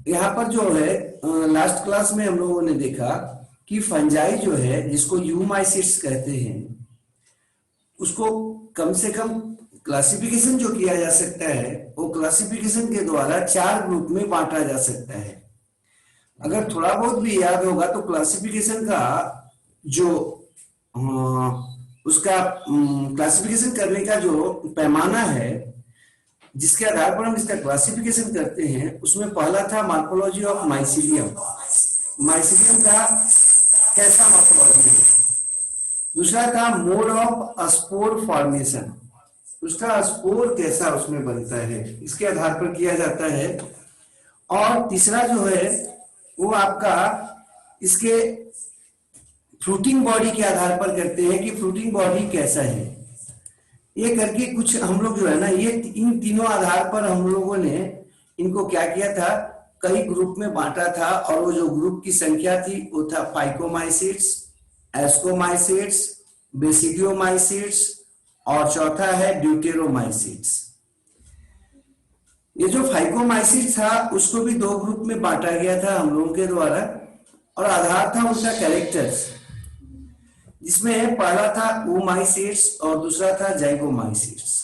यहाँ पर जो है लास्ट क्लास में हम लोगों ने देखा कि फंजाई जो है जिसको यूमाइसिट्स कहते हैं उसको कम से कम क्लासिफिकेशन जो किया जा सकता है वो क्लासिफिकेशन के द्वारा 4 ग्रुप में बांटा जा सकता है। अगर थोड़ा बहुत भी याद होगा तो क्लासिफिकेशन का जो उसका क्लासिफिकेशन करने का जो पैमाना है जिसके आधार पर हम इसका क्लासिफिकेशन करते हैं उसमें पहला था मार्फोलॉजी ऑफ माइसीलियम। माइसीलियम का कैसा मार्फोलॉजी है। दूसरा था मोड ऑफ स्पोर फॉर्मेशन, उसका स्पोर कैसा उसमें बनता है इसके आधार पर किया जाता है। और तीसरा जो है वो आपका इसके फ्रूटिंग बॉडी के आधार पर करते हैं कि फ्रूटिंग बॉडी कैसा है। ये करके कुछ हम लोग जो है ना ये इन तीनों आधार पर हम लोगों ने इनको क्या किया था, कई ग्रुप में बांटा था। और वो जो ग्रुप की संख्या थी वो था फाइकोमाइसिट्स, एस्कोमाइसिट्स, बेसिडियोमाइसिट्स और चौथा है ड्यूटेरोमाइसिट्स। ये जो फाइकोमाइसिट्स था उसको भी 2 ग्रुप में बांटा गया था हम लोगों के द्वारा और आधार था उनका कैरेक्टर्स, जिसमें पहला था ओमाइसिट्स और दूसरा था जाइगोमाइसिट्स।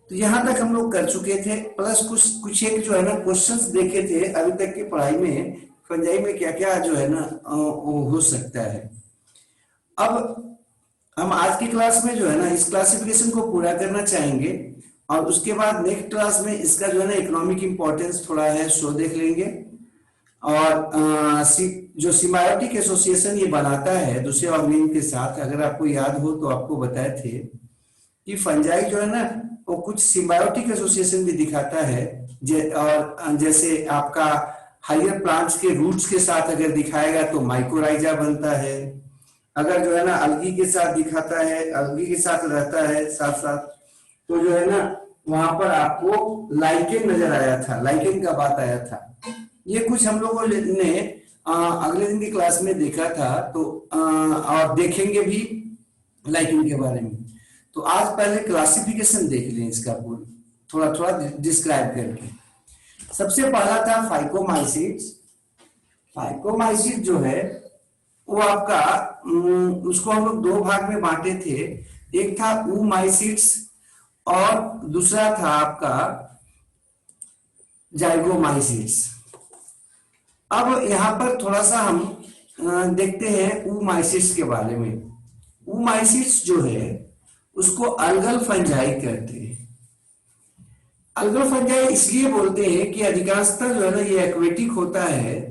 तो यहां तक हम लोग कर चुके थे, प्लस कुछ एक जो है ना क्वेश्चंस देखे थे अभी तक की पढ़ाई में फंजाई में क्या क्या जो है ना हो सकता है। अब हम आज की क्लास में जो है ना इस क्लासिफिकेशन को पूरा करना चाहेंगे और उसके बाद नेक्स्ट क्लास में इसका जो है ना इकोनॉमिक इंपॉर्टेंस थोड़ा है सो देख लेंगे। और जो सिम्बायोटिक एसोसिएशन ये बनाता है दूसरे ऑर्गेनिज्म के साथ, अगर आपको याद हो तो आपको बताए थे कि फंजाई जो है ना वो कुछ सिम्बायोटिक एसोसिएशन भी दिखाता है। और जैसे आपका हायर प्लांट्स के रूट्स के साथ अगर दिखाएगा तो माइकोराइजा बनता है। अगर जो है ना अलगी के साथ दिखाता है, अलगी के साथ रहता है साथ साथ, तो जो है ना वहां पर आपको लाइकेन नजर आया था, लाइकेन का बात आया था। ये कुछ हम लोगों ने अगले दिन की क्लास में देखा था तो और देखेंगे भी लाइकेन के बारे में। तो आज पहले क्लासिफिकेशन देख लें इसका थोड़ा थोड़ा डिस्क्राइब करके। सबसे पहला था फाइकोमाइसिट्स। फाइकोमाइसिट जो है वो आपका उसको हम लोग 2 भाग में बांटे थे, एक था oomaisids और दूसरा था आपका जाइगोमाइसिट्स। अब यहां पर थोड़ा सा हम देखते हैं oomaisids के बारे में। oomaisids जो है उसको अल्गल फंजाई कहते हैं। अल्गल फंजाई इसलिए बोलते हैं कि अधिकांशतः जो है ना ये एक्वेटिक होता है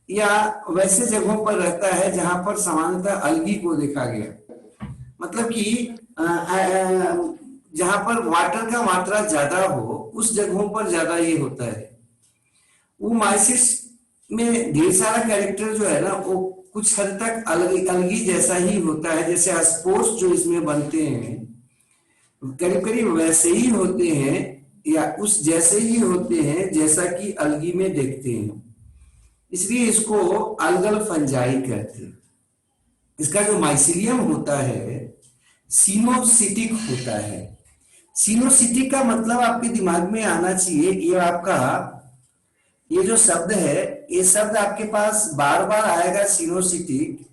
या वैसे जगहों पर रहता है जहां पर सामान्यतः अलगी को देखा गया। मतलब कि जहां पर वाटर का मात्रा ज्यादा हो उस जगहों पर ज्यादा ये होता है। oomaisids में ढेर सारा कैरेक्टर जो है ना वो कुछ हद तक अलगी जैसा ही होता है, जैसे स्पोर्स जो इसमें बनते हैं करीब करीब वैसे ही होते हैं या उस जैसे ही होते हैं जैसा कि अलगी में देखते हैं, इसलिए इसको अल्गल फंजाई कहते हैं। इसका जो माइसीलियम होता है सिनोसिटिक होता है। सिनोसिटिक का मतलब आपके दिमाग में आना चाहिए, ये आपका ये जो शब्द है ये शब्द आपके पास बार बार आएगा सिनोसिटिक,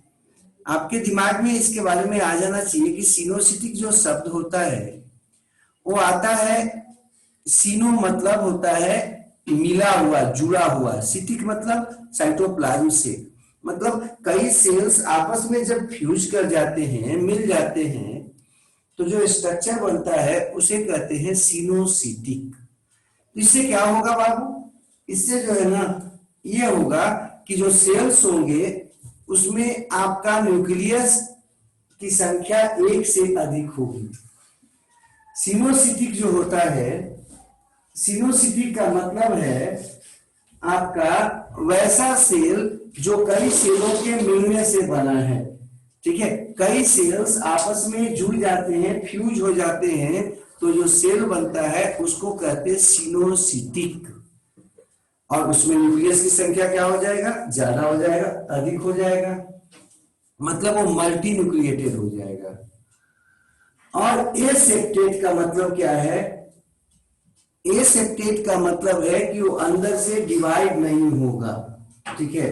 आपके दिमाग में इसके बारे में आ जाना चाहिए कि सिनोसिटिक जो शब्द होता है वो आता है, सिनो मतलब होता है मिला हुआ जुड़ा हुआ, सिटिक मतलब साइटोप्लाज्म से, मतलब कई सेल्स आपस में जब फ्यूज कर जाते हैं मिल जाते हैं तो जो स्ट्रक्चर बनता है उसे कहते हैं सिनोसिटिक। इससे क्या होगा बाबू, इससे जो है ना ये होगा कि जो सेल्स होंगे उसमें आपका न्यूक्लियस की संख्या 1 से अधिक होगी। सिनोसिटिक जो होता है, सिनोसिटिक का मतलब है आपका वैसा सेल जो कई सेलों के मिलने से बना है। ठीक है, कई सेल्स आपस में जुड़ जाते हैं, फ्यूज हो जाते हैं, तो जो सेल बनता है उसको कहते हैं सिनोसिटिक। और उसमें न्यूक्लियस की संख्या क्या हो जाएगा, ज्यादा हो जाएगा, अधिक हो जाएगा, मतलब वो मल्टी न्यूक्लिएटेड हो जाएगा। और एसेप्टेट का मतलब क्या है, एसेप्टेट का मतलब है कि वो अंदर से डिवाइड नहीं होगा, ठीक है।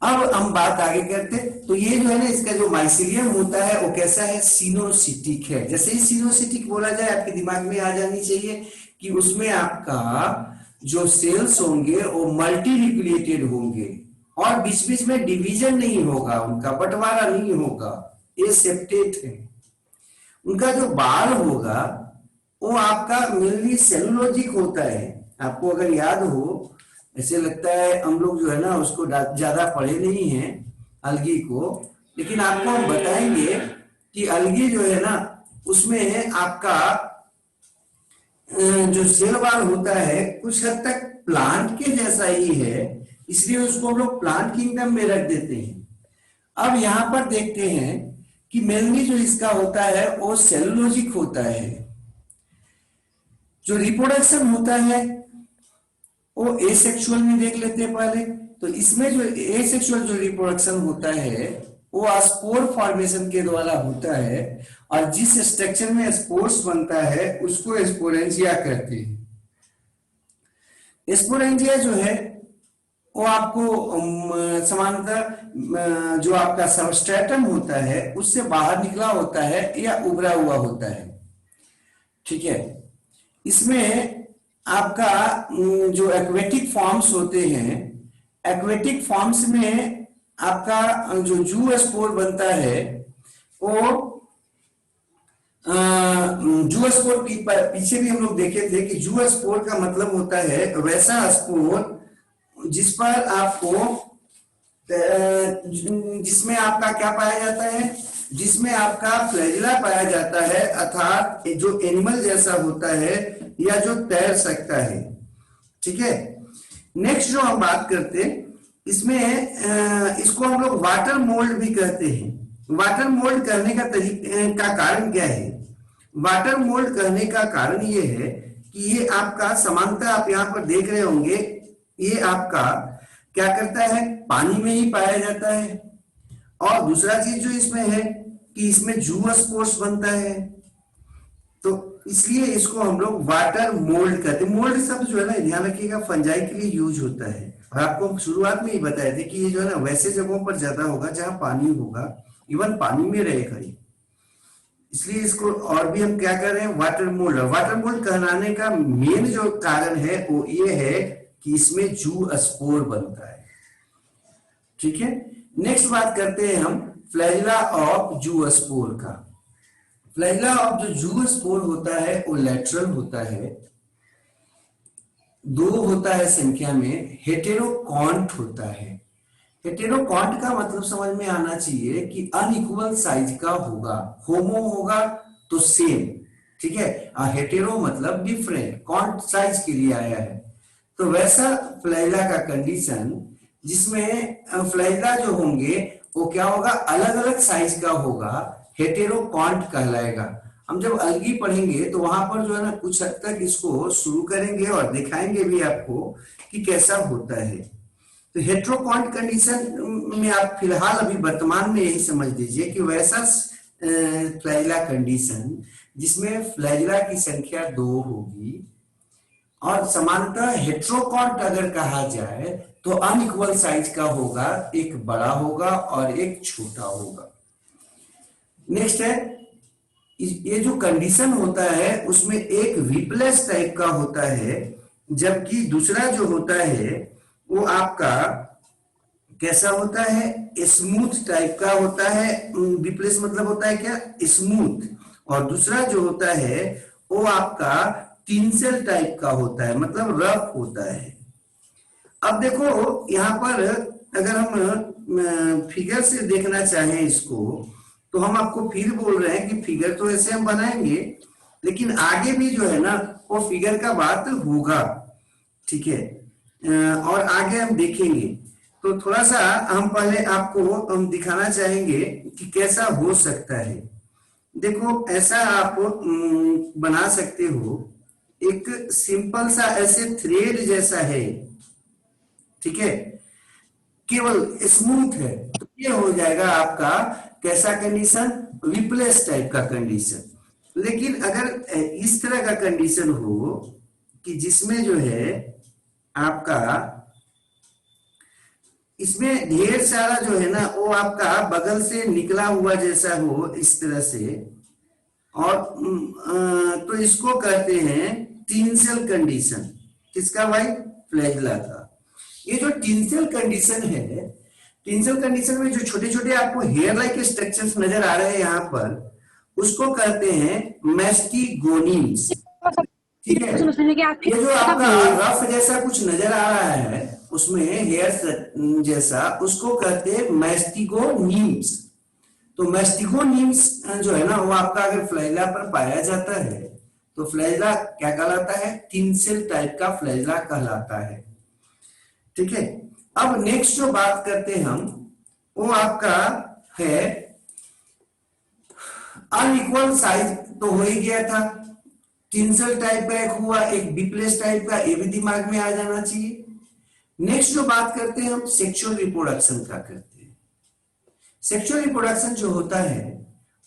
अब हम बात आगे करते हैं। तो ये जो है ना, इसका जो माइसिलियम होता है वो कैसा है, सिनोसिटिक है। जैसे ही सिनोसिटिक बोला जाए आपके दिमाग में आ जानी चाहिए कि उसमें आपका जो सेल्स होंगे वो मल्टीन्यूक्लिएटेड होंगे और बीच बीच में डिवीजन नहीं होगा, उनका बंटवारा नहीं होगा, ये सेप्टेट है। उनका जो बाल होगा वो आपका मेनली सेलुलोजिक होता है। आपको अगर याद हो, ऐसे लगता है हम लोग जो है ना उसको ज्यादा पढ़े नहीं है अलगी को, लेकिन आपको हम बताएंगे कि अलगी जो है ना उसमें आपका जो सेल वाल होता है कुछ हद तक प्लांट के जैसा ही है, इसलिए उसको हम लोग प्लांट किंगडम में रख देते हैं। अब यहां पर देखते हैं कि मेनली जो इसका होता है वो सेलुलोजिक होता है। जो रिप्रोडक्शन होता है वो एसेक्सुअल में देख लेते हैं पहले। तो इसमें जो एसेक्सुअल जो रिप्रोडक्शन होता है वो स्पोर फॉर्मेशन के द्वारा होता है, और जिस स्ट्रक्चर में स्पोर्स बनता है उसको स्पोरेंजिया कहते हैं। स्पोरेंजिया जो है वो आपको सामान्यतः जो आपका सबस्ट्रेटम होता है उससे बाहर निकला होता है या उभरा हुआ होता है, ठीक है। इसमें आपका जो एक्वेटिक फॉर्म्स होते हैं, एक्वेटिक फॉर्म्स में आपका जो जू स्पोर बनता है वो जू स्पोर पीछे भी हम लोग देखे थे कि जू स्पोर का मतलब होता है वैसा स्पोर जिस पर आपको जिसमें आपका क्या पाया जाता है, जिसमें आपका फ्लैजिला पाया जाता है, अर्थात जो एनिमल जैसा होता है या जो तैर सकता है, ठीक है। नेक्स्ट जो हम बात करते हैं इसमें इसको हम लोग वाटर मोल्ड भी कहते हैं। वाटर मोल्ड करने का कारण क्या है? वाटर मोल्ड करने का कारण ये है कि ये आपका समानता आप यहाँ पर देख रहे होंगे, ये आपका क्या करता है, पानी में ही पाया जाता है। और दूसरा चीज जो इसमें है कि इसमें जू स्पोर्स बनता है, तो इसलिए इसको हम लोग वाटर मोल्ड कहते हैं। मोल्ड शब्द जो है ना ध्यान रखिएगा फंजाई के लिए यूज होता है, और आपको शुरुआत में ही बताए थे कि ये जो है ना वैसे जगहों पर ज्यादा होगा जहां पानी होगा, इवन पानी में रहेगा ये, इसलिए इसको और भी हम क्या कर रहे हैं, वाटर मोल्ड। वाटर मोल्ड कहलाने का मेन जो कारण है वो ये है कि इसमें जू स्पोर बनता है, ठीक है। नेक्स्ट बात करते हैं हम फ्लैजिला ऑफ जू स्पोर का। फ्लैजिला ऑफ जो जू स्पोर होता है वो लेटरल होता है, दो होता है संख्या में, हेटेरोकॉन्ट होता है। हेटेरोकॉन्ट का मतलब समझ में आना चाहिए कि अनइक्वल साइज का होगा, होमो होगा तो सेम, ठीक है। हेटेरो मतलब डिफरेंट, कॉन्ट साइज के लिए आया है। तो वैसा फ्लैजिला का कंडीशन जिसमें फ्लैजिला जो होंगे वो क्या होगा, अलग अलग साइज का होगा, हेटेरोकॉन्ट कहलाएगा। हम जब अलगी पढ़ेंगे तो वहां पर जो है ना कुछ हद तक इसको शुरू करेंगे और दिखाएंगे भी आपको कि कैसा होता है। तो हेटेरोकॉन्ट कंडीशन में आप फिलहाल अभी वर्तमान में यही समझ लीजिए कि वैसा फ्लैजिला कंडीशन जिसमें फ्लैजिला की संख्या 2 होगी, और समानतः हेटेरोकॉन्ट अगर कहा जाए तो अनइक्वल साइज का होगा, एक बड़ा होगा और एक छोटा होगा। नेक्स्ट है, ये जो कंडीशन होता है उसमें एक विपलेस टाइप का होता है, जबकि दूसरा जो होता है वो आपका कैसा होता है, स्मूथ टाइप का होता है। विपलेस मतलब होता है क्या, स्मूथ। और दूसरा जो होता है वो आपका टिंसल टाइप का होता है, मतलब रफ होता है। अब देखो यहाँ पर अगर हम फिगर से देखना चाहें इसको, तो हम आपको फिर बोल रहे हैं कि फिगर तो ऐसे हम बनाएंगे, लेकिन आगे भी जो है ना वो फिगर का बात होगा, ठीक है। और आगे हम देखेंगे। तो थोड़ा सा हम पहले आपको हम दिखाना चाहेंगे कि कैसा हो सकता है। देखो ऐसा आप बना सकते हो, एक सिंपल सा ऐसे थ्रेड जैसा है, ठीक है, केवल स्मूथ है, तो ये हो जाएगा आपका कैसा कंडीशन, विपलेस टाइप का कंडीशन। लेकिन अगर इस तरह का कंडीशन हो कि जिसमें जो है आपका इसमें ढेर सारा जो है ना वो आपका बगल से निकला हुआ जैसा हो इस तरह से, और तो इसको कहते हैं टिंसल कंडीशन। किसका भाई? फ्लैजिला का। ये जो टिंसल कंडीशन है, टिंसल कंडीशन में जो छोटे छोटे आपको हेयर लाइक स्ट्रक्चर्स नजर आ रहे हैं यहाँ पर, उसको कहते हैं मैस्टिगोनिम्स। ठीक है, ये जो आपका रफ जैसा कुछ नजर आ रहा है उसमें हेयर जैसा, उसको कहते हैं मैस्टिगोनिम्स। तो मैस्टिगोनिम्स जो है ना वो आपका अगर फ्लैजिला पर पाया जाता है तो फ्लैजिला क्या कहलाता है? टिंसल टाइप का फ्लैजिला कहलाता है। ठीक है, अब नेक्स्ट जो बात करते हैं हम, वो आपका है अनइक्वल साइज। तो हो ही गया था, टिंसल टाइप का एक हुआ, एक बिप्लेस टाइप का, ये भी दिमाग में आ जाना चाहिए। नेक्स्ट जो बात करते हैं हम सेक्सुअल रिप्रोडक्शन का करते हैं। सेक्सुअल रिप्रोडक्शन जो होता है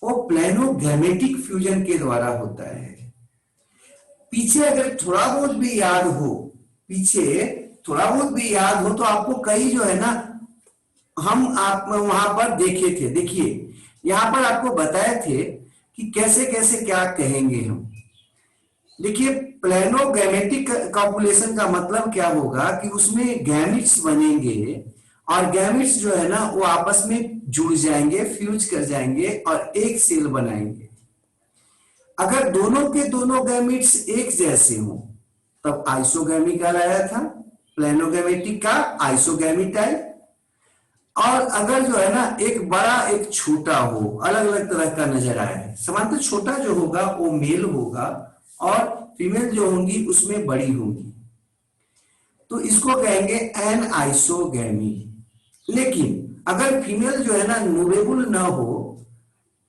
वो प्लेनोगैमेटिक फ्यूजन के द्वारा होता है। पीछे अगर थोड़ा बहुत भी याद हो, पीछे थोड़ा बहुत भी याद हो तो आपको कई जो है ना हम आप वहां पर देखे थे। देखिए यहां पर आपको बताए थे कि कैसे कैसे क्या कहेंगे हम। देखिए प्लेनोगैमेटिक कॉपुलेशन का मतलब क्या होगा कि उसमें गैमिट्स बनेंगे और गैमिट्स जो है ना वो आपस में जुड़ जाएंगे, फ्यूज कर जाएंगे और एक सेल बनाएंगे। अगर दोनों के दोनों गैमिट्स एक जैसे हो तब आइसोगैमी कहलाया था, प्लेनोगैमेटिक का आइसोगैमी टाइप। और अगर जो है ना एक बड़ा एक छोटा हो, अलग अलग तरह का नजर आए, समानता छोटा जो होगा वो मेल होगा और फीमेल जो होंगी उसमें बड़ी होंगी, तो इसको कहेंगे एन आइसोगैमी। लेकिन अगर फीमेल जो है ना मूवेबल ना हो,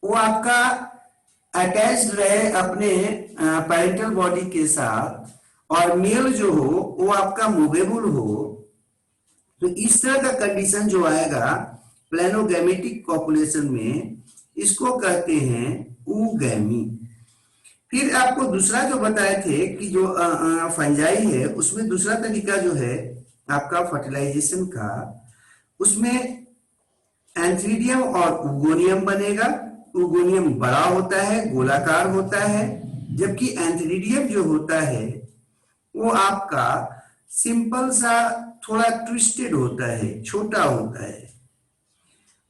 वो आपका अटैच्ड रहे अपने पैरेंटल बॉडी के साथ, और मेल जो हो वो आपका मूवेबल हो, तो इस तरह का कंडीशन जो आएगा प्लेनोगैमेटिक पॉपुलेशन में, इसको कहते हैं ऊगैमी। फिर आपको दूसरा जो बताए थे कि जो फंजाई है उसमें दूसरा तरीका जो है आपका फर्टिलाइजेशन का, उसमें एंथ्रीडियम और उगोनियम बनेगा। उगोनियम बड़ा होता है, गोलाकार होता है, जबकि एंथ्रीडियम जो होता है वो आपका सिंपल सा थोड़ा ट्विस्टेड होता है, छोटा होता है।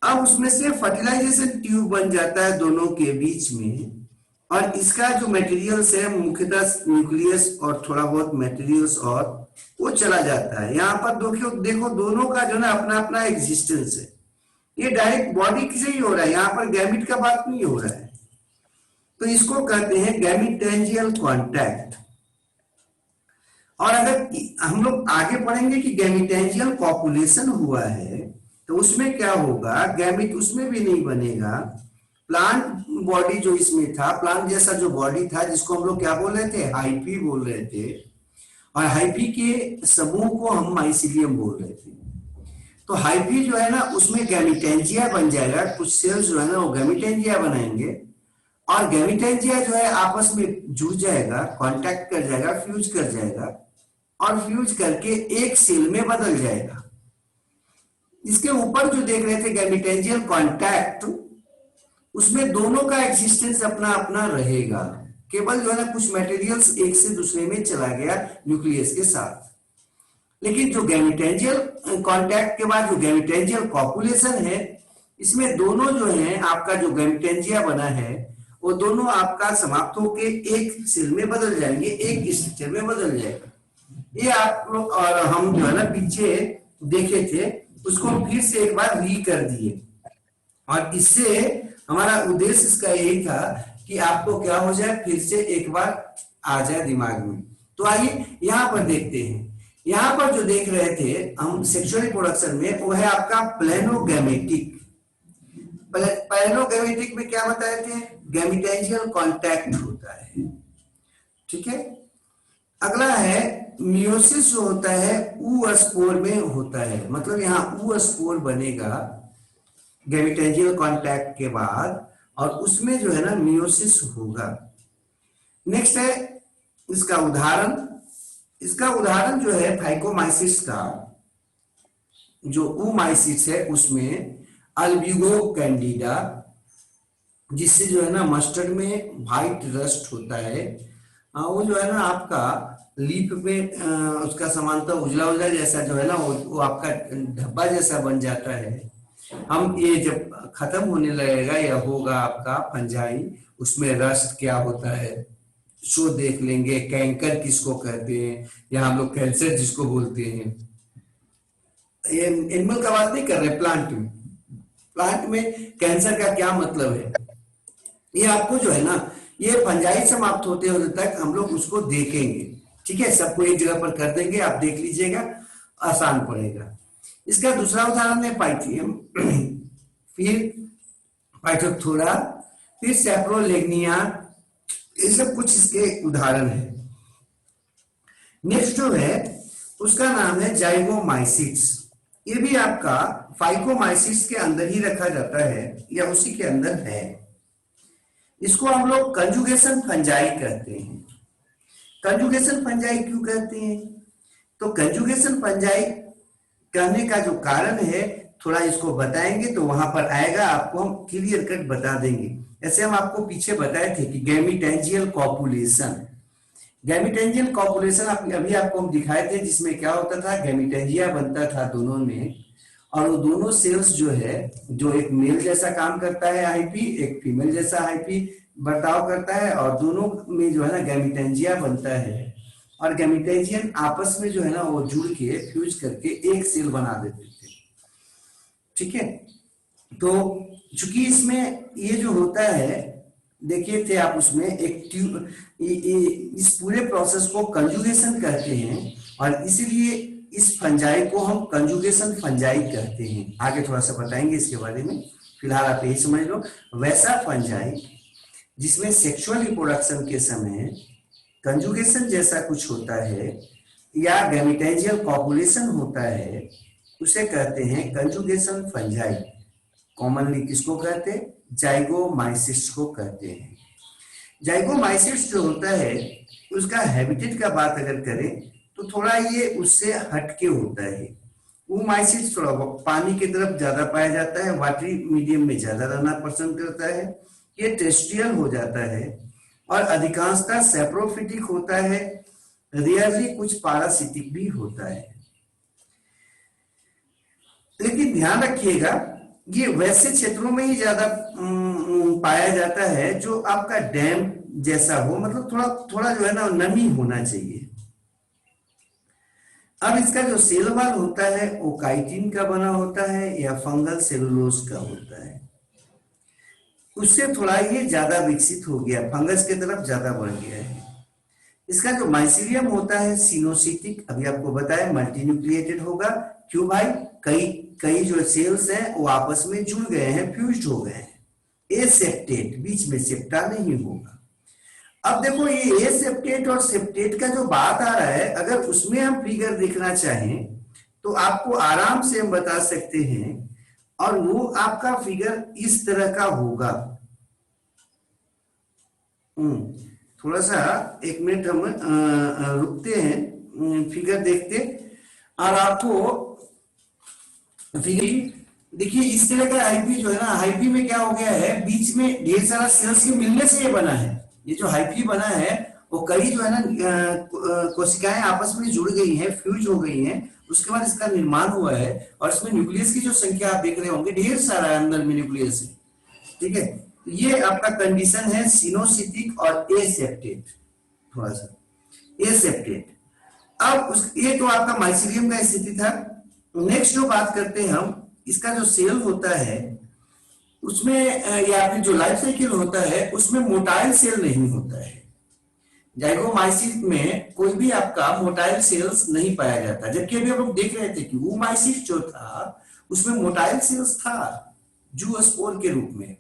अब उसमें से फर्टिलाइजेशन ट्यूब बन जाता है दोनों के बीच में, और इसका जो मटेरियल्स है मुख्यतः न्यूक्लियस और थोड़ा बहुत मटेरियल्स और वो चला जाता है। यहाँ पर देखो दोनों का जो ना अपना अपना एग्जिस्टेंस है। ये डायरेक्ट बॉडी से ही हो रहा है, यहाँ पर गैमिट का बात नहीं हो रहा है। तो इसको कहते हैं गैमिटेंजियल कॉन्टैक्ट। और अगर हम लोग आगे पढ़ेंगे कि गैमिटेंजियल कॉपुलेशन हुआ है तो उसमें क्या होगा, गैमिट उसमें भी नहीं बनेगा। प्लांट बॉडी जो इसमें था, प्लांट जैसा जो बॉडी था, जिसको हम लोग क्या बोल रहे थे, हाइफी बोल रहे थे, और हाइफी के समूह को हम माइसिलियम बोल रहे थे। तो हाइफी जो है ना उसमें गैमिटेंजिया बन जाएगा, कुछ सेल्स जो है ना वो गैमिटेंजिया बनाएंगे, और गैमिटेंजिया जो है आपस में जुड़ जाएगा, कांटेक्ट कर जाएगा, फ्यूज कर जाएगा, और फ्यूज करके एक सेल में बदल जाएगा। इसके ऊपर जो देख रहे थे गैमिटेंजियल कांटेक्ट, उसमें दोनों का एग्जिस्टेंस अपना अपना रहेगा, केवल जो है ना कुछ मटेरियल्स एक से दूसरे में चला गया न्यूक्लियस के साथ। लेकिन जो गैमिटेंजियल कांटेक्ट के बाद जो गैमिटेंजियल कॉपुलेशन है, इसमें दोनों जो है आपका जो गैमिटेंजिया बना है वो दोनों आपका समाप्त होके एक सेल में बदल जाएंगे, एक स्ट्रक्चर में बदल जाएगा। ये आप लोग और हम जो है ना पीछे देखे थे, उसको फिर से एक बार री कर दिए, और इससे हमारा उद्देश्य इसका यही था कि आपको क्या हो जाए, फिर से एक बार आ जाए दिमाग में। तो आइए यहाँ पर देखते हैं। यहाँ पर जो देख रहे थे हम सेक्सुअल रिप्रोडक्शन में, वो है आपका प्लेनोगैमेटिक। प्लेनोगैमेटिक में क्या बताए थे, गैमिटेंजियल कांटेक्ट होता है। ठीक है, अगला है मियोसिस जो होता है ऊ स्पोर में होता है, मतलब यहाँ ऊ स्पोर बनेगा गैमिटेंजियल कांटेक्ट के बाद, और उसमें जो है ना मियोसिस होगा। नेक्स्ट है इसका उदाहरण। इसका उदाहरण जो है फाइकोमाइसिस का, जो ऊमाइसिस है उसमें अल्ब्यूगो कैंडिडा, जिससे जो है ना मस्टर्ड में व्हाइट रस्ट होता है, वो जो है ना आपका लीफ में उसका समानता उजला उजला जैसा जो है ना वो आपका धब्बा जैसा बन जाता है। हम ये जब खत्म होने लगेगा या होगा आपका फंजाई, उसमें रस्ट क्या होता है शो देख लेंगे, कैंकर किसको कहते हैं या हम लोग कैंसर जिसको बोलते हैं। ये एनिमल का बात नहीं कर रहे, प्लांट में कैंसर का क्या मतलब है, ये आपको जो है ना ये फंजाई समाप्त होते होने तक हम लोग उसको देखेंगे। ठीक है, सबको एक जगह पर कर देंगे, आप देख लीजिएगा, आसान पड़ेगा। इसका दूसरा उदाहरण है पाइथियम, फिर पाइथोथोरा, फिर सैप्रोलेग्निया, ये सब कुछ इसके उदाहरण है। नेक्स्ट जो है उसका नाम है जाइगोमाइसिट्स। ये भी आपका फाइकोमाइसिट्स के अंदर ही रखा जाता है या उसी के अंदर है। इसको हम लोग कंजुगेशन फंजाई कहते हैं। कंजुगेशन फंजाई क्यों कहते हैं? तो कंजुगेशन फंजाई कहने का जो कारण है थोड़ा इसको बताएंगे तो वहां पर आएगा, आपको हम क्लियर कट बता देंगे। ऐसे हम आपको पीछे बताए थे कि गैमिटेंजियल कॉपुलेशन, गैमिटेंजियल कॉपुलेशन अभी आपको हम दिखाए थे, जिसमें क्या होता था, गैमिटेंजिया बनता था दोनों में, और वो दोनों सेल्स जो है, जो एक मेल जैसा काम करता है हाइपी, एक फीमेल जैसा हाइपी बर्ताव करता है, और दोनों में जो है ना गैमिटेंजिया बनता है, और गैमिटेंजियन आपस में जो है ना वो जुड़ के फ्यूज करके एक सेल बना देते थे। ठीक है, तो चूंकि इसमें ये जो होता है, देखिए थे आप उसमें एक ट्यूब, इस पूरे प्रोसेस को कंजुगेशन कहते हैं, और इसीलिए इस फंजाई को हम कंजुगेशन फंजाई कहते हैं। आगे थोड़ा सा बताएंगे इसके बारे में, फिलहाल आप यही समझ लो। वैसा फंजाई जिसमें सेक्सुअल रिप्रोडक्शन के समय कंजुगेशन जैसा कुछ होता है या गैमिटेंजियल कॉपुलेशन होता है, उसे कहते हैं कंजुगेशन फंजाई। कॉमनली किसको कहते हैं? जाइगोमाइसिट्स को कहते हैं। जाइगोमाइसिट्स जो होता है उसका हैबिटेट का बात अगर करें तो थोड़ा ये उससे हटके होता है। ऊमाइसिट्स थोड़ा पानी की तरफ ज्यादा पाया जाता है, वाटरी मीडियम में ज्यादा रहना पसंद करता है, ये टेरेस्ट्रियल हो जाता है, और अधिकांशतः सैप्रोफिटिक होता है, रेयरली कुछ पारासिटिक भी होता है। लेकिन ध्यान रखिएगा ये वैसे क्षेत्रों में ही ज्यादा पाया जाता है जो आपका डैम जैसा हो, मतलब थोड़ा थोड़ा जो है ना नमी होना चाहिए। अब इसका जो सेल वॉल होता है वो काइटिन का बना होता है या फंगल सेलुलोज का होता है, उससे थोड़ा ये ज्यादा विकसित हो गया, फंगस की तरफ ज्यादा बढ़ गया है। इसका जो माइसीलियम होता है सिनोसिटिक, अभी आपको बताया मल्टीन्यूक्लिएटेड होगा। क्यों भाई? कई कई जो सेल्स हैं वो आपस में जुड़ गए हैं, फ्यूज्ड हो गए हैं। एसेप्टेट, बीच में सेप्टा नहीं होगा। अब देखो ये एसेप्टेट और सेप्टेट का जो बात आ रहा है, अगर उसमें हम फिगर देखना चाहें तो आपको आराम से हम बता सकते हैं, और वो आपका फिगर इस तरह का होगा। थोड़ा सा एक मिनट हम रुकते हैं, फिगर देखते, और आपको फिगर देखिए इस तरह का हाइपी जो है ना, हाइपी में क्या हो गया है, बीच में ढेर सारा सेल्स के मिलने से ये बना है। ये जो हाइपी बना है वो कई जो है ना कोशिकाएं आपस में जुड़ गई हैं, फ्यूज हो गई हैं, उसके बाद इसका निर्माण हुआ है, और इसमें न्यूक्लियस की जो संख्या आप देख रहे होंगे ढेर सारा है अंदर में न्यूक्लियस है। ठीक है, ये आपका कंडीशन है सिनोसिटिक और एसेप्टेट, थोड़ा सा एसेप्टेट। अब ये तो आपका माइसीलियम का स्थिति था। नेक्स्ट जो बात करते हैं हम, इसका जो सेल होता है उसमें या फिर जो लाइफ साइकिल होता है उसमें मोटाइल सेल नहीं होता है। जाइगोमाइसिस में कोई भी आपका मोटाइल सेल्स नहीं पाया जाता, जबकि अभी हम लोग देख रहे थे कि ऊमाइसिस जो था उसमें मोटाइल सेल्स था जूस्पोर के रूप में,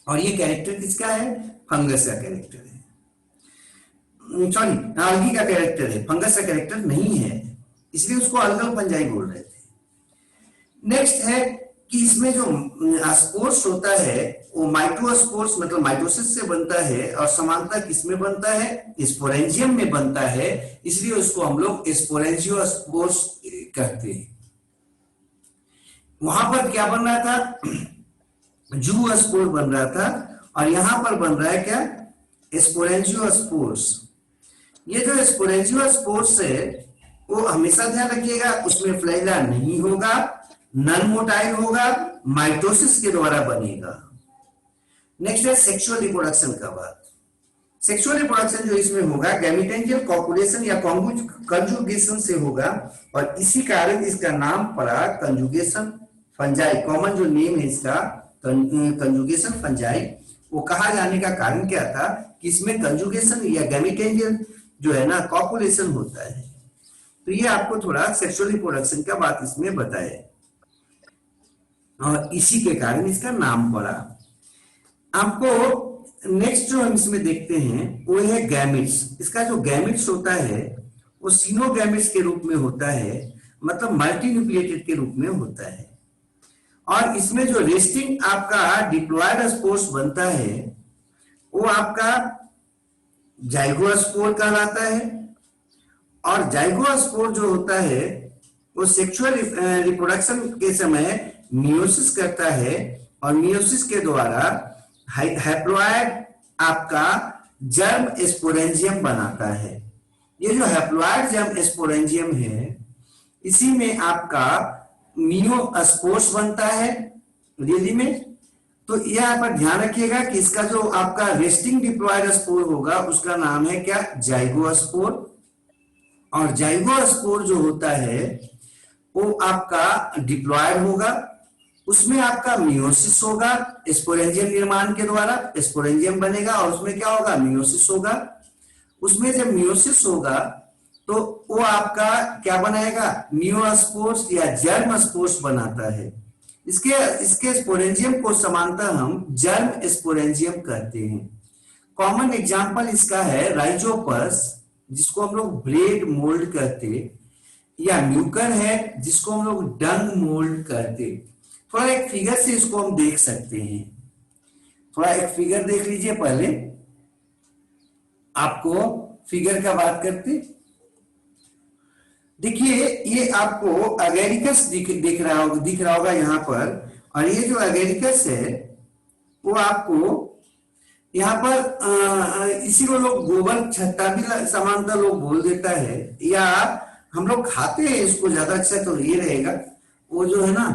और ये कैरेक्टर किसका है? फंगस का कैरेक्टर है, सॉरी algae का कैरेक्टर है, फंगस का कैरेक्टर नहीं है, इसलिए उसको अल्गल फंजाई बोल रहे थे। नेक्स्ट है कि इसमें जो स्पोर्स होता है वो माइक्रोस्पोर्स मतलब माइटोसिस से बनता है, और समानता किसमें बनता है, स्पोरेंजियम में बनता है, इसलिए उसको हम लोग स्पोरेंजियोस्पोर्स कहते हैं। वहां पर क्या बन रहा था, जूस्पोर बन रहा था, और यहां पर बन रहा है क्या, स्पोरेंजियोस्पोर्स। ये जो स्पोरेंजियोस्पोर्स है वो हमेशा ध्यान रखिएगा उसमें फ्लैजिला नहीं होगा, नॉन मोटाइल होगा, माइटोसिस के द्वारा बनेगा। नेक्स्ट है सेक्सुअल रिप्रोडक्शन का बात। सेक्सुअल रिप्रोडक्शन जो इसमें होगा गैमेटेंजियल कॉपुलेशन या कंजुगेशन से होगा, और इसी कारण इसका नाम पड़ा कंजुगेशन फंजाई। कॉमन जो नेम है इसका कंजुगेशन फंजाई। वो कहा जाने का कारण क्या था कि इसमें कंजुगेशन या गैमेटेंजियल जो है ना कॉपुलेशन होता है। तो ये आपको थोड़ा सेक्सुअल रिप्रोडक्शन का बात इसमें बताया, और इसी के कारण इसका नाम पड़ा। आपको नेक्स्ट जो हम इसमें देखते हैं वो है गैमेट्स। इसका जो गैमेट्स होता है वो सिनोगैमेट्स के रूप में होता है, मतलब मल्टीन्यूक्लिएटेड के रूप में होता है। और इसमें जो रेस्टिंग आपका डिप्लॉयड स्पोर्स बनता है वो आपका जाइगोस्पोर कहलाता है। और जाइगोस्पोर जो होता है वो सेक्सुअल रिप्रोडक्शन के समय मियोसिस करता है, और मियोसिस के द्वारा हैप्लॉयड आपका जर्म स्पोरेंजियम बनाता है। ये जो हैप्लॉयड जर्म स्पोरेंजियम है इसी में आपका मियोस्पोर्स बनता है रियली में। तो यह पर ध्यान रखिएगा कि इसका जो आपका रेस्टिंग डिप्लॉयड स्पोर होगा उसका नाम है क्या, जाइगोस्पोर। और जाइगोस्पोर जो होता है वो आपका डिप्लॉयड होगा, उसमें आपका मियोसिस होगा स्पोरेंजियम निर्माण के द्वारा, स्पोरेंजियम बनेगा और उसमें क्या होगा, मियोसिस होगा। उसमें जब मियोसिस होगा तो वो आपका क्या बनाएगा, मियोस्पोर्स या जर्म स्पोर्स बनाता है। इसके स्पोरेंजियम को समानता हम जर्म स्पोरेंजियम कहते हैं। कॉमन एग्जांपल इसका है राइजोपस, जिसको हम लोग ब्रेड मोल्ड कहते, या म्यूकर है जिसको हम लोग डंग मोल्ड कहते। थोड़ा एक फिगर से इसको हम देख सकते हैं। थोड़ा एक फिगर देख लीजिए, पहले आपको फिगर का बात करते। देखिए ये आपको अगेरिकस दिख रहा होगा यहाँ पर, और ये जो अगेरिकस है वो आपको यहाँ पर इसी को लोग गोबर छत्ता भी समानता लोग बोल देता है, या हम लोग खाते हैं इसको ज्यादा अच्छा तो ये रहेगा। वो जो है ना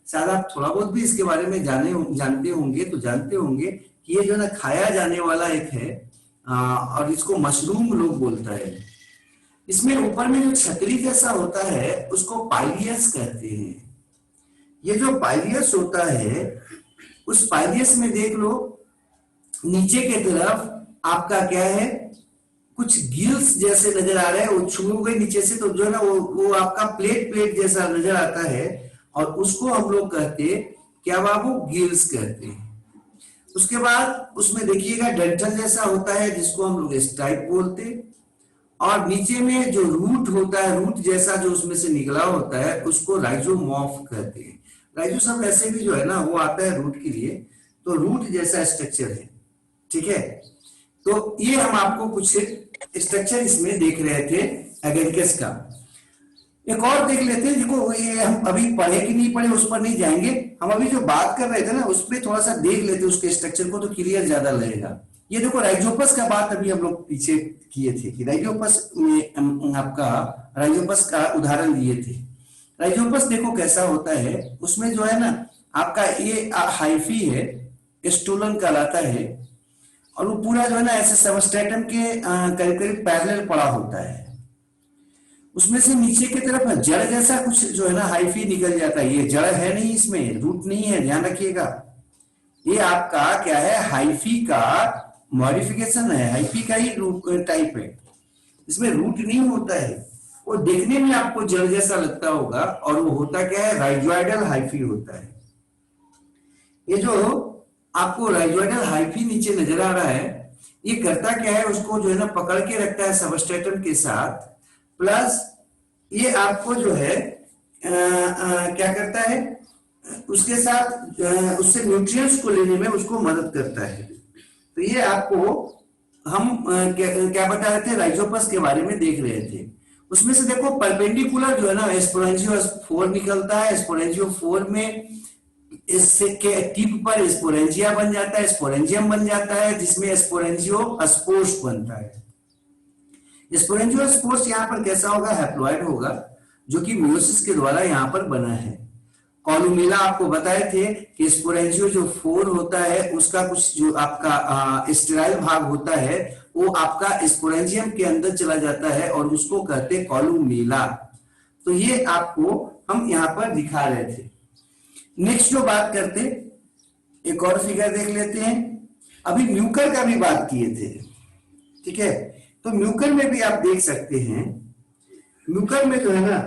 शायद आप थोड़ा बहुत भी इसके बारे में जानते होंगे तो जानते होंगे कि ये जो है ना खाया जाने वाला एक है, और इसको मशरूम लोग बोलता है। इसमें ऊपर में जो छतरी जैसा होता है उसको पाइलियस कहते हैं। ये जो पाइलियस होता है उस पाइलियस में देख लो नीचे के तरफ आपका क्या है, कुछ गिल्स जैसे नजर आ रहे हैं, वो छू गए नीचे से तो जो है ना वो आपका प्लेट जैसा नजर आता है, और उसको हम लोग कहते क्या बाबू, गिल्स कहते हैं। उसके बाद उसमें देखिएगा डंठल जैसा होता है जिसको हम लोग स्टाइप बोलते, और नीचे में जो रूट होता है, रूट जैसा जो उसमें से निकला होता है उसको राइजोमॉर्फ कहते हैं। राइजोसम ऐसे भी जो है ना वो आता है रूट के लिए, तो रूट जैसा स्ट्रक्चर है, ठीक है। तो ये हम आपको कुछ स्ट्रक्चर इसमें देख रहे थे एगेरिकस का। एक और देख लेते हैं, देखो ये हम अभी पढ़े कि नहीं पढ़े उस पर नहीं जाएंगे, हम अभी जो बात कर रहे थे ना उसमें थोड़ा सा देख लेते उसके स्ट्रक्चर को तो क्लियर ज्यादा लगेगा। ये देखो राइजोपस का बात अभी हम लोग पीछे किए थे कि राइजोपस में आपका राइजोपस का उदाहरण दिए थे। राइजोपस देखो कैसा होता है, उसमें जो है ना आपका ये हाइफी है, स्टोलन कहलाता है, और वो पूरा जो है ना ऐसे सबस्ट्रेटम के करीब करीब पैरेलल पड़ा होता है। उसमें से नीचे की तरफ जड़ जैसा कुछ जो है ना हाइफी निकल जाता है। ये जड़ है नहीं, इसमें रूट नहीं है, ध्यान रखिएगा। ये आपका क्या है, हाइफी का मॉडिफिकेशन है, हाइफी का ही टाइप है, इसमें रूट नहीं होता है। वो देखने में आपको जड़ जैसा लगता होगा, और वो होता क्या है, राइजोइडल हाइफी होता है। ये जो आपको राइजोइडल हाइफी नीचे नजर आ रहा है, ये करता क्या है, उसको जो है ना पकड़ के रखता है सबस्ट्रेटम के साथ, प्लस ये आपको जो है क्या करता है, उसके साथ उससे न्यूट्रिएंट्स को लेने में उसको मदद करता है। तो ये आपको हम क्या बता रहे थे, राइजोपस के बारे में देख रहे थे। उसमें से देखो परपेंडिकुलर जो है ना स्पोरेंजियोस्पोर निकलता है। स्पोरेंजियोफोर में इससे के टिप पर स्पोरेंजिया बन जाता है, स्पोरेंजियम बन जाता है, जिसमें स्पोरेंजियोस्पोर्स बनता है। स्पोरेंजियोस्पोर्स यहाँ पर कैसा होगा, हैप्लॉइड होगा, जो कि मियोसिस के द्वारा यहाँ पर बना है। कॉलुमेला आपको बताए थे कि स्पोरेंजियो जो फोर होता है उसका कुछ जो आपका स्टेराइल भाग होता है वो आपका स्पोरेंजियम के अंदर चला जाता है और उसको कहते हैं कॉलुमेला। तो ये आपको हम यहाँ पर दिखा रहे थे। नेक्स्ट जो बात करते, एक और फिगर देख लेते हैं। अभी म्यूकर का भी बात किए थे, ठीक है। तो म्यूकर में भी आप देख सकते हैं, म्यूकर में जो है ना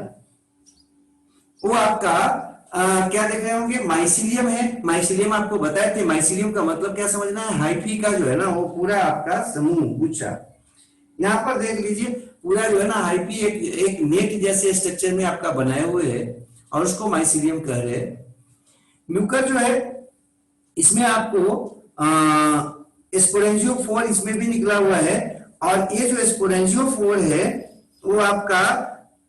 वो आपका क्या देख रहे होंगे, माइसिलियम है। माइसिलियम आपको बताए थे, माइसिलियम का मतलब क्या समझना है, हाइफी का जो है ना वो पूरा आपका समूह गुच्छा। यहाँ पर देख लीजिए पूरा जो है ना हाइफी एक नेट जैसे स्ट्रक्चर में आपका बनाए हुए है और उसको माइसिलियम कह रहे हैं। म्यूकर जो है इसमें आपको स्पोरेंजियोफोर इसमें भी निकला हुआ है और ये जो स्पोरेंजियोफोर है वो आपका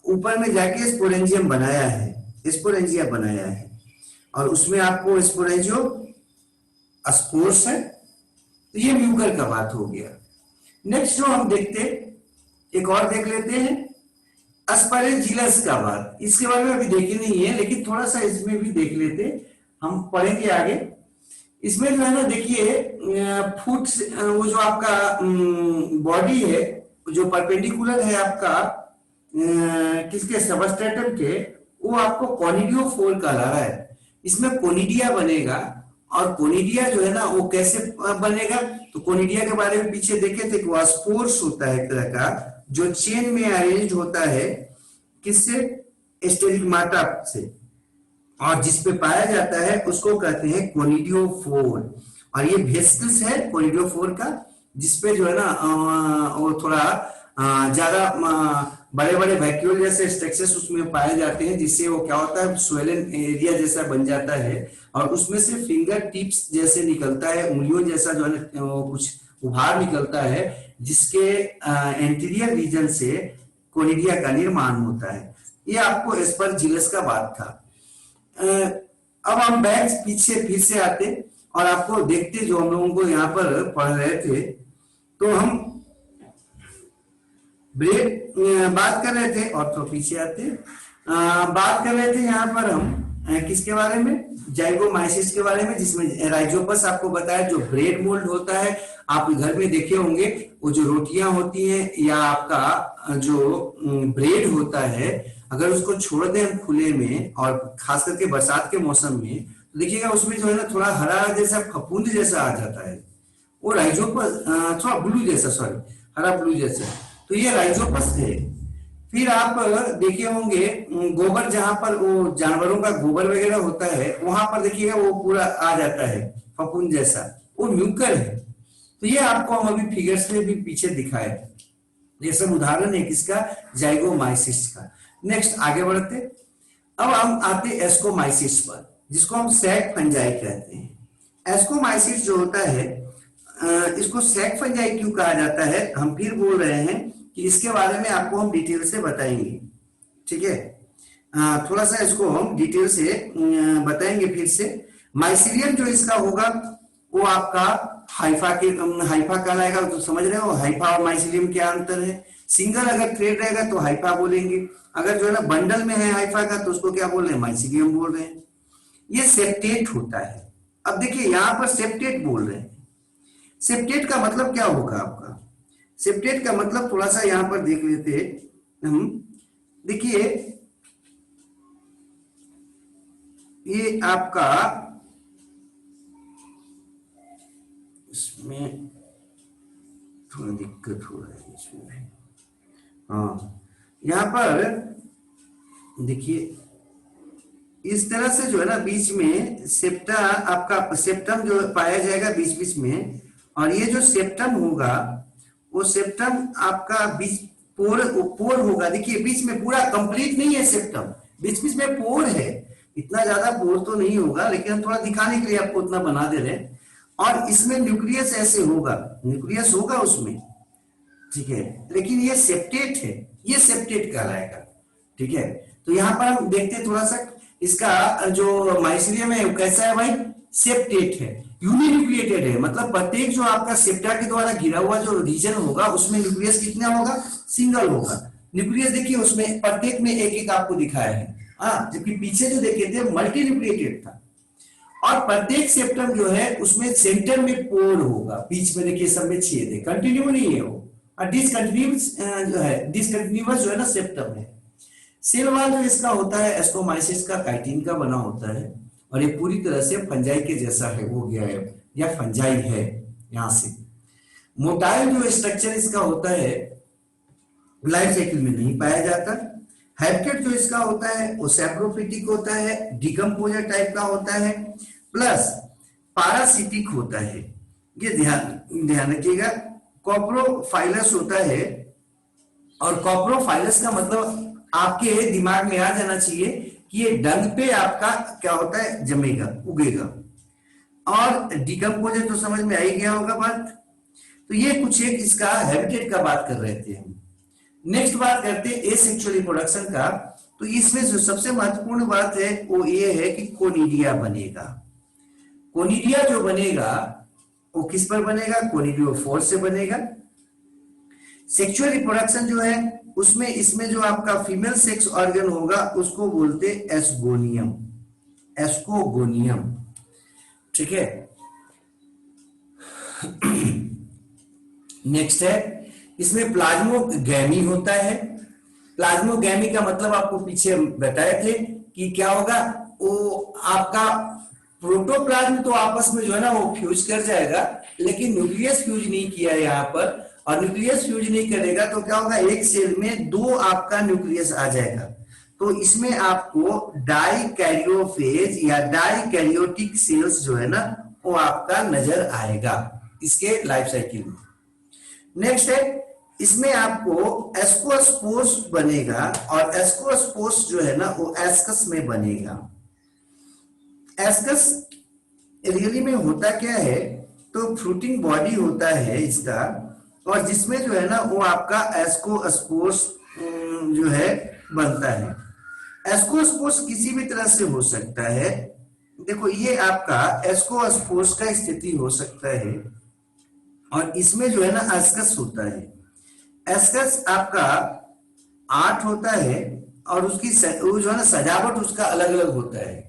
ऊपर में जाके स्पोरेंजियम बनाया है, स्पोरेंजिया बनाया है और उसमें आपको स्पोरेंजियो स्पोर्स है। तो ये म्यूकर का बात हो गया। नेक्स्ट जो हम देखते, एक और देख लेते हैं अस्परेजिलस का बात। इसके बारे में अभी देखे नहीं है लेकिन थोड़ा सा इसमें भी देख लेते, हम पढ़ेंगे आगे। इसमें जो है ना देखिए फुट वो जो आपका बॉडी है जो परपेंडिकुलर है आपका किसके, सबस्ट्रेटम के, वो आपको कोनिडियोफोर कहला रहा है। इसमें कोनिडिया बनेगा और कोनिडिया जो है ना वो कैसे बनेगा, तो कोनिडिया के बारे में पीछे देखे थे कि वो स्पोर्स होता है एक तरह का जो चेन में अरेंज होता है, किससे, स्टेरिगमाटा से, और जिसपे पाया जाता है उसको कहते हैं कोनिडियोफोर। और ये वेसिकल्स है कोनिडियोफोर का, जिसपे जो है ना वो थोड़ा ज्यादा बड़े बड़े वैक्यूल जैसे स्ट्रक्चर्स उसमें पाए जाते हैं, जिससे वो क्या होता है स्वेलन एरिया जैसा बन जाता है और उसमें से फिंगर टिप्स जैसे निकलता है, उंगलियों जैसा जो है कुछ उभार निकलता है, जिसके एंटीरियर रीजन से कोनिडिया का निर्माण होता है। ये आपको एस्परजिलस का बात था। अब हम बैक पीछे फिर से आते और आपको देखते जो हम लोगों को यहाँ पर पढ़ रहे थे। तो हम ब्रेड बात कर रहे थे और तो पीछे आते बात कर रहे थे यहाँ पर हम किसके बारे में, जाइगोमाइसिस के बारे में, जिसमें राइजोपस आपको बताया जो ब्रेड मोल्ड होता है। आप घर में देखे होंगे वो जो रोटियां होती हैं या आपका जो ब्रेड होता है, अगर उसको छोड़ दें हम खुले में और खास करके बरसात के मौसम में, तो देखिएगा उसमें जो है ना थोड़ा हरा जैसा फफूंद जैसा आ जाता है, वो राइजोपस, थोड़ा ब्लू जैसा, सॉरी हरा ब्लू जैसा, तो ये राइजोपस है। फिर आप देखे होंगे गोबर, जहां पर वो जानवरों का गोबर वगैरह होता है वहां पर देखिएगा वो पूरा आ जाता है फफूंद जैसा, वो म्यूकर है। तो ये आपको हम अभी फिगर्स में भी पीछे दिखाए, ये सब उदाहरण है किसका, जाइगोमाइसिस का। नेक्स्ट आगे बढ़ते, अब हम आते एस्कोमाइसिस पर, जिसको हम सैक फंजाई कहते हैं। एस्कोमाइसिस जो होता है इसको सैक फंजाई क्यों कहा जाता है, हम फिर बोल रहे हैं कि इसके बारे में आपको हम डिटेल से बताएंगे, ठीक है। थोड़ा सा इसको हम डिटेल से बताएंगे फिर से। माइसिलियम जो इसका होगा वो आपका हाइफा कहलाएगा, तो समझ रहे हो हाइफा और माइसिलियम क्या अंतर है। सिंगल अगर थ्रेड रहेगा तो हाइफा बोलेंगे, अगर जो है ना बंडल में है हाइफा का तो उसको क्या बोल रहे हैं, माइसिलियम बोल रहे हैं। ये सेप्टेट होता है। अब देखिए यहाँ पर सेप्टेट बोल रहे हैं, सेप्टेट का मतलब क्या होगा आपका, सेप्टेट का मतलब थोड़ा सा यहां पर देख लेते हम। देखिए ये आपका इसमें थोड़ा दिक्कत हो रहा है इसमें भी, हाँ यहां पर देखिए इस तरह से जो है ना बीच में सेप्टा, आपका सेप्टम जो पाया जाएगा बीच बीच में, और ये जो सेप्टम होगा वो सेप्टम आपका बीच पोर होगा। देखिए बीच में पूरा कंप्लीट नहीं है सेप्टम, बीच बीच में पोर है, इतना ज्यादा पोर तो नहीं होगा, लेकिन हम थोड़ा दिखाने के लिए आपको उतना बना दे रहे हैं। और इसमें न्यूक्लियस ऐसे होगा, न्यूक्लियस होगा उसमें, ठीक है, लेकिन ये सेप्टेट है, ये सेप्टेट कहलाएगा, ठीक है। तो यहाँ पर हम देखते हैं थोड़ा सा, इसका जो माइसीलियम है वो कैसा है भाई, सेप्टेट है, यूनिन्यूक्लिएटेड है, मतलब प्रत्येक जो आपका सेप्टा के द्वारा घिरा हुआ जो रीजन होगा उसमें न्यूक्लियस कितना होगा, सिंगल होगा। न्यूक्लियस देखिए उसमें प्रत्येक में एक एक आपको दिखाया है, हाँ, जबकि पीछे जो देखे थे मल्टी न्यूक्लिएटेड था। और प्रत्येक सेप्टम जो है उसमें सेंटर में पोर होगा, बीच में देखिए सब में छेद है, कंटिन्यू नहीं है वो, और डिसकंटिन्यूअस जो है, डिसकंटिन्यूअस जो है ना सेप्टम है। सेल वॉल जो इसका होता है एस्ट्रोमाइसिस का काइटिन का बना होता है, और ये पूरी तरह से फंजाई के जैसा है, हो गया है या फंजाई है। यहां से मोटाइल जो स्ट्रक्चर इसका होता है लाइफ साइकिल में नहीं पाया जाता। हैबिटेट जो इसका होता है वो सैप्रोफिटिक होता है, डिकम्पोजर टाइप का होता है, प्लस पारासिटिक होता है। ये ध्यान रखिएगा। कॉप्रोफाइलस होता है, और कॉप्रोफाइलस का मतलब आपके दिमाग में आ जाना चाहिए कि ये डंग पे आपका क्या होता है, जमेगा, उगेगा। और डिकम्पोजर तो समझ में आ ही गया होगा बात। तो ये कुछ एक इसका हैबिटेट का बात कर रहे थे हम। नेक्स्ट बात करते हैं एसेक्सुअल रिप्रोडक्शन का। तो इसमें जो सबसे महत्वपूर्ण बात है वो ये है कि कोनिडिया बनेगा। कोनिडिया जो बनेगा वो किस पर बनेगा, कोनिडियोफोर से बनेगा। सेक्सुअल रिप्रोडक्शन जो है उसमें इसमें जो आपका फीमेल सेक्स ऑर्गन होगा उसको बोलते एस्गोनियम, एस्कोगोनियम, ठीक है। नेक्स्ट है इसमें प्लाज्मोगैमी होता है। प्लाज्मोगैमी का मतलब आपको पीछे बताए थे कि क्या होगा, वो आपका प्रोटोप्लाज्म तो आपस में जो है ना वो फ्यूज कर जाएगा, लेकिन न्यूक्लियस फ्यूज नहीं किया है यहाँ पर। और न्यूक्लियस फ्यूज नहीं करेगा तो क्या होगा, एक सेल में दो आपका न्यूक्लियस आ जाएगा। तो इसमें आपको डाइकैरियोफेज या डाइकैरियोटिक सेल्स जो है ना वो आपका नजर आएगा इसके लाइफ साइकिल में। नेक्स्ट है इसमें आपको एस्कोस्पोर्स बनेगा, और एस्कोस्पोर्स जो है ना वो एस्कस में बनेगा। एस्कस रियली में होता क्या है, तो फ्रूटिंग बॉडी होता है इसका, और जिसमें जो है ना वो आपका एस्कोस्पोर्स जो है बनता है। एस्कोस्पोर्स किसी भी तरह से हो सकता है। देखो ये आपका एस्कोस्पोर्स का स्थिति हो सकता है, और इसमें जो है ना एस्कस होता है। एस्कस आपका 8 होता है, और उसकी वो जो है ना सजावट उसका अलग अलग होता है।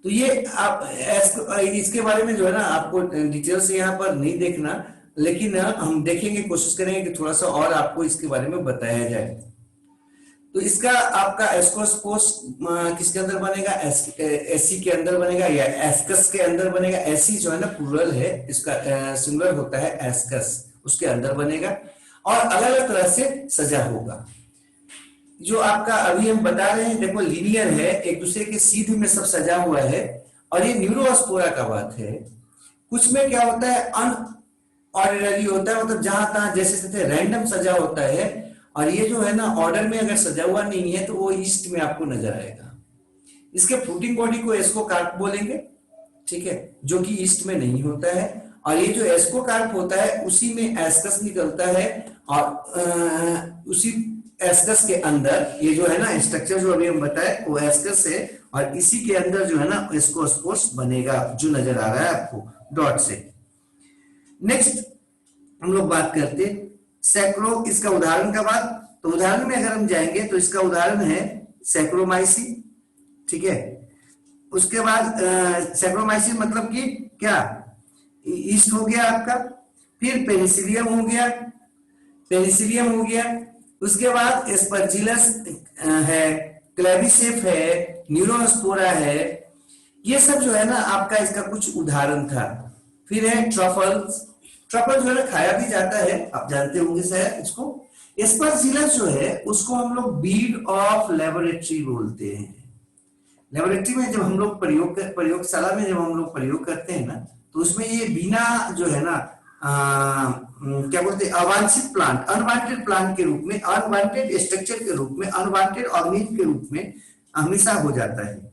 तो ये आप इसके बारे में जो है ना आपको डिटेल से यहाँ पर नहीं देखना, लेकिन हम देखेंगे, कोशिश करेंगे कि थोड़ा सा और आपको इसके बारे में बताया जाए। तो इसका आपका एस्कोस्पोर्स किसके अंदर बनेगा, एसी के अंदर बनेगा या एस्कस के अंदर बनेगा। एसी जो है ना प्लूरल है, इसका सिंगुलर होता है एस्कस, उसके अंदर बनेगा, और अलग अलग तरह से सजा होगा। जो आपका अभी हम बता रहे हैं देखो लीनियर है, एक दूसरे के सीध में सब सजा हुआ है, और ये न्यूरोस्पोरा का बात है। कुछ में क्या होता है, अनऑर्डिनरी होता है, मतलब जहां तहां जैसे रैंडम सजा होता है, और ये जो है ना ऑर्डर में अगर सजा हुआ नहीं है तो वो ईस्ट में आपको नजर आएगा। इसके फ्रूटिंग बॉडी को एस्कोकार्प बोलेंगे, ठीक है, जो कि ईस्ट में नहीं होता है। और ये जो एस्कोकार्प होता है उसी में एस्कस निकलता है, और उसी एस्कस के अंदर ये जो है ना स्ट्रक्चर जो अभी हम बताए वो एस्कस है, और इसी के अंदर जो है ना एस्कोस्पोर्स बनेगा, जो नजर आ रहा है आपको डॉट से। नेक्स्ट हम लोग बात करते हैं सैक्रो, इसका उदाहरण का बात। तो उदाहरण में अगर हम जाएंगे तो इसका उदाहरण है सैक्रोमाइसी, ठीक है। उसके बाद सैक्रोमाइसी मतलब कि क्या, ईस्ट हो गया आपका, फिर पेनिसिलियम हो गया, पेनिसिलियम हो गया, उसके बाद एस्परजिलस है, क्लेविसेफ है, न्यूरोस्पोरा है, ये सब जो है ना आपका इसका कुछ उदाहरण था। फिर है ट्रफल्स, ट्रफल जो है ना खाया भी जाता है, आप जानते होंगे शायद इसको। एस्परजिलस जो है उसको हम लोग बीड ऑफ लेबोरेटरी बोलते हैं। लेबोरेटरी में जब हम लोग प्रयोगशाला में जब हम लोग प्रयोग करते हैं ना, तो उसमें ये बिना जो है ना क्या बोलते हैं, अवांछित प्लांट, अनवांटेड प्लांट के रूप में, अनवांटेड स्ट्रक्चर के रूप में, अनवांटेड ऑर्गेनिज्म के रूप में हमेशा हो जाता है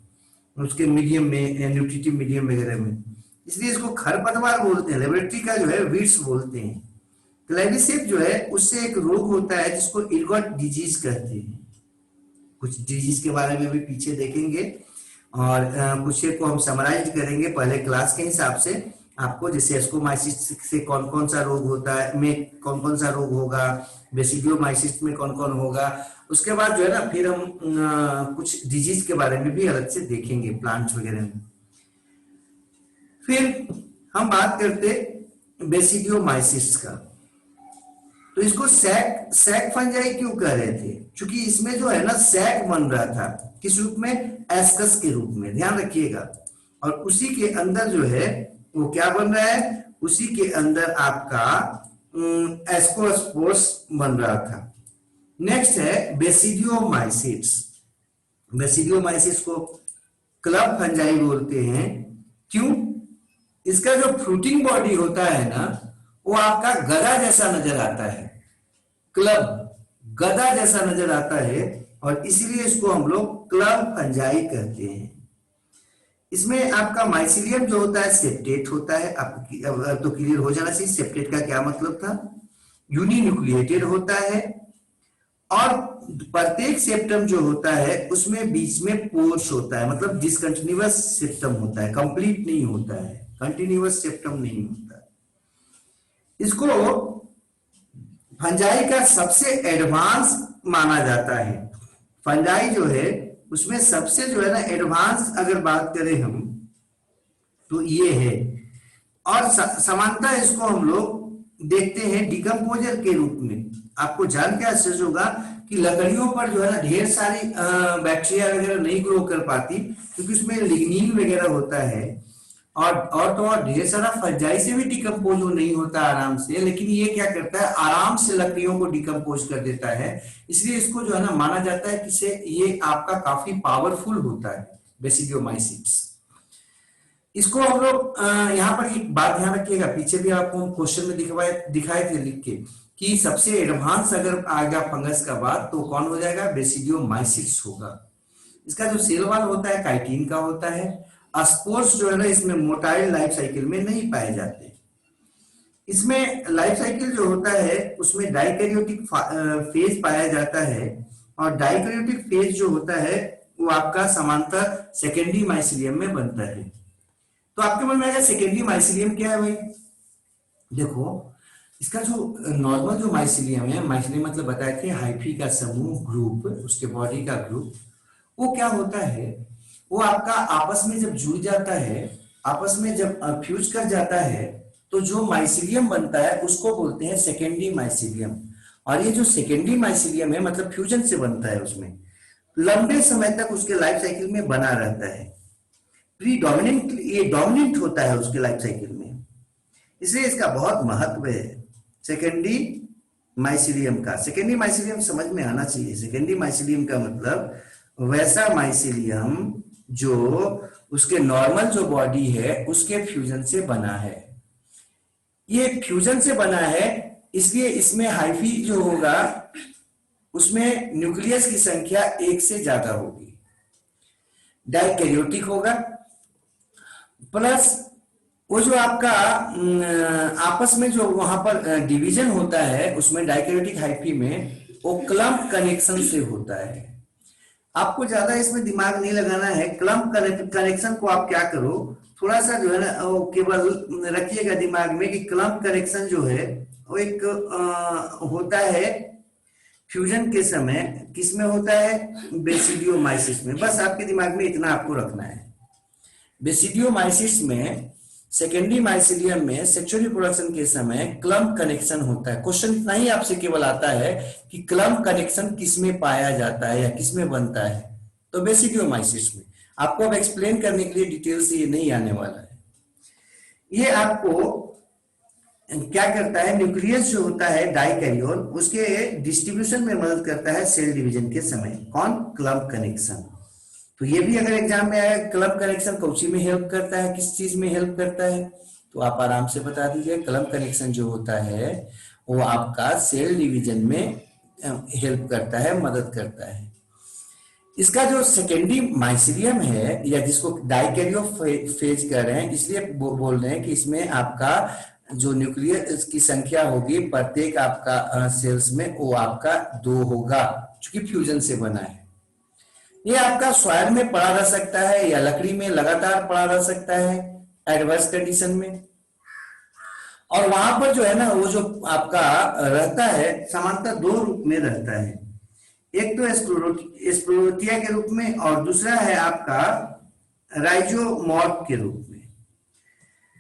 उसके मीडियम में, न्यूट्रिटिव मीडियम वगैरह में, इसलिए इसको खरपतवार बोलते हैं। लेबोरेटरी का जो है वीड्स बोलते हैं। क्लेविसेप जो है उससे एक रोग होता है जिसको इर्गॉट डिजीज कहते हैं। कुछ डिजीज के बारे में भी पीछे देखेंगे और कुछ को हम समराइज करेंगे पहले क्लास के हिसाब से आपको, जैसे एस्कोमाइसिस से कौन कौन सा रोग होता है, में कौन कौन सा रोग होगा, बेसिडियोमाइसिस में कौन कौन होगा। उसके बाद जो है ना फिर हम कुछ डिजीज के बारे में भी अलग से देखेंगे प्लांट्स वगैरह में। फिर हम बात करते बेसिडियोमाइसिस का। तो इसको सैक सैक फंजाई क्यों कह रहे थे, क्योंकि इसमें जो है ना सैक बन रहा था, किस रूप में, एस्कस के रूप में, ध्यान रखिएगा। और उसी के अंदर जो है वो क्या बन रहा है, उसी के अंदर आपका एस्कोस्पोर्स बन रहा था। नेक्स्ट है बेसिडियोमाइसिस। बेसिडियोमाइसिस को क्लब फंजाई बोलते हैं। क्यों, इसका जो फ्रूटिंग बॉडी होता है ना वो आपका गदा जैसा नजर आता है, क्लब गदा जैसा नजर आता है, और इसीलिए इसको हम लोग क्लब फंजाई कहते हैं। इसमें आपका माइसिलियम जो होता है सेप्टेट होता है। आपको तो क्लियर हो जाना चाहिए सेप्टेट का क्या मतलब था। यूनिन्यूक्लिएटेड होता है और प्रत्येक सेप्टम जो होता है उसमें बीच में पोर्स होता है, मतलब डिसकंटिन्यूअस सेप्टम होता है, कंप्लीट नहीं होता है, कंटिन्यूअस सेप्टम नहीं होता है। इसको फंजाई का सबसे एडवांस माना जाता है। फंजाई जो है उसमें सबसे जो है ना एडवांस अगर बात करें हम तो ये है। और समानता इसको हम लोग देखते हैं डिकम्पोजर के रूप में। आपको जान के आश्चर्य होगा कि लकड़ियों पर जो है ना ढेर सारी बैक्टीरिया वगैरह नहीं ग्रो कर पाती क्योंकि उसमें लिग्निन वगैरह होता है, और तो और ढेर सारा फंजाई से भी डिकम्पोज नहीं होता आराम से, लेकिन ये क्या करता है आराम से लकड़ियों को डिकम्पोज कर देता है। इसलिए इसको जो है ना माना जाता है कि ये आपका काफी पावरफुल होता है बेसिडियोमाइसिस। इसको हम लोग यहाँ पर एक बात ध्यान रखिएगा, पीछे भी आपको क्वेश्चन में दिखाए थे लिख के कि सबसे एडवांस अगर आएगा फंगस का बात तो कौन हो जाएगा, बेसिडियोमाइसिस होगा। इसका जो सेल वॉल होता है काइटिन का होता है। स्पोर्स जो है ना इसमें मोटाइल लाइफ साइकिल में नहीं पाए जाते। इसमें लाइफ साइकिल जो होता है उसमें डाइकैरियोटिक फेज पाया जाता है, और डाइकैरियोटिक फेज जो होता है वो आपका समांतर सेकेंडरी माइसिलियम में बनता है। तो आपके मन में आएगा सेकेंडरी माइसिलियम क्या है भाई। देखो इसका जो नॉर्मल जो माइसिलियम है, माइसिलियम मतलब बताए थे हाइफी का समूह, ग्रुप, उसके बॉडी का ग्रुप, वो क्या होता है, वो आपका आपस में जब जुड़ जाता है, आपस में जब फ्यूज कर जाता है तो जो माइसिलियम बनता है उसको बोलते हैं सेकेंडरी माइसिलियम। और ये जो सेकेंडरी माइसिलियम है मतलब फ्यूजन से बनता है, उसमें लंबे समय तक उसके लाइफ साइकिल में बना रहता है। प्रीडोमिनेंट ये डोमिनेंट होता है उसके लाइफ साइकिल में, इसलिए इसका बहुत महत्व है सेकेंडरी माइसिलियम का। सेकेंडरी माइसिलियम समझ में आना चाहिए। सेकेंडरी माइसिलियम का मतलब वैसा माइसिलियम जो उसके नॉर्मल जो बॉडी है उसके फ्यूजन से बना है। ये फ्यूजन से बना है इसलिए इसमें हाइफी जो होगा उसमें न्यूक्लियस की संख्या एक से ज्यादा होगी, डाइकैरियोटिक होगा, प्लस वो जो आपका आपस में जो वहां पर डिवीजन होता है उसमें डाइकैरियोटिक हाइफी में वो क्लम्प कनेक्शन से होता है। आपको ज्यादा इसमें दिमाग नहीं लगाना है। क्लम्प कनेक्शन को आप क्या करो, थोड़ा सा जो है ना केवल रखिएगा दिमाग में कि क्लम्प कनेक्शन जो है वो एक होता है फ्यूजन के समय, किसमें होता है, बेसिडियोमाइसिस में। बस आपके दिमाग में इतना आपको रखना है। बेसिडियोमाइसिस में सेकेंडरी माइसिलियम में सेक्सुअल रिप्रोडक्शन के समय क्लम्प कनेक्शन होता है। क्वेश्चन इतना ही आपसे केवल आता है कि क्लम्प कनेक्शन किसमें पाया जाता है या किसमें बनता है, तो बेसिडियोमाइसिस में। आपको अब एक्सप्लेन करने के लिए डिटेल से ये नहीं आने वाला है। ये आपको क्या करता है, न्यूक्लियस जो होता है डाइकैरियोन उसके डिस्ट्रीब्यूशन में मदद करता है सेल डिवीजन के समय। कौन, क्लम्प कनेक्शन। तो ये भी अगर एग्जाम में आया क्लम्प कनेक्शन कौची में हेल्प करता है, किस चीज में हेल्प करता है, तो आप आराम से बता दीजिए। क्लम्प कनेक्शन जो होता है वो आपका सेल डिवीजन में हेल्प करता है, मदद करता है। इसका जो सेकेंडरी माइसीलियम है, या जिसको डाइकैरियो फेज कह रहे हैं, इसलिए बोल रहे हैं कि इसमें आपका जो न्यूक्लियस की संख्या होगी प्रत्येक आपका सेल्स में, वो आपका 2 होगा, क्योंकि फ्यूजन से बना है। ये आपका सॉइल में पड़ा रह सकता है या लकड़ी में लगातार पड़ा रह सकता है एडवर्स कंडीशन में। और वहां पर जो है ना, वो जो आपका रहता है सामान्यतः 2 रूप में रहता है, एक तो स्क्लेरोटिया के रूप में, और दूसरा है आपका राइजोमॉर्फ के रूप में।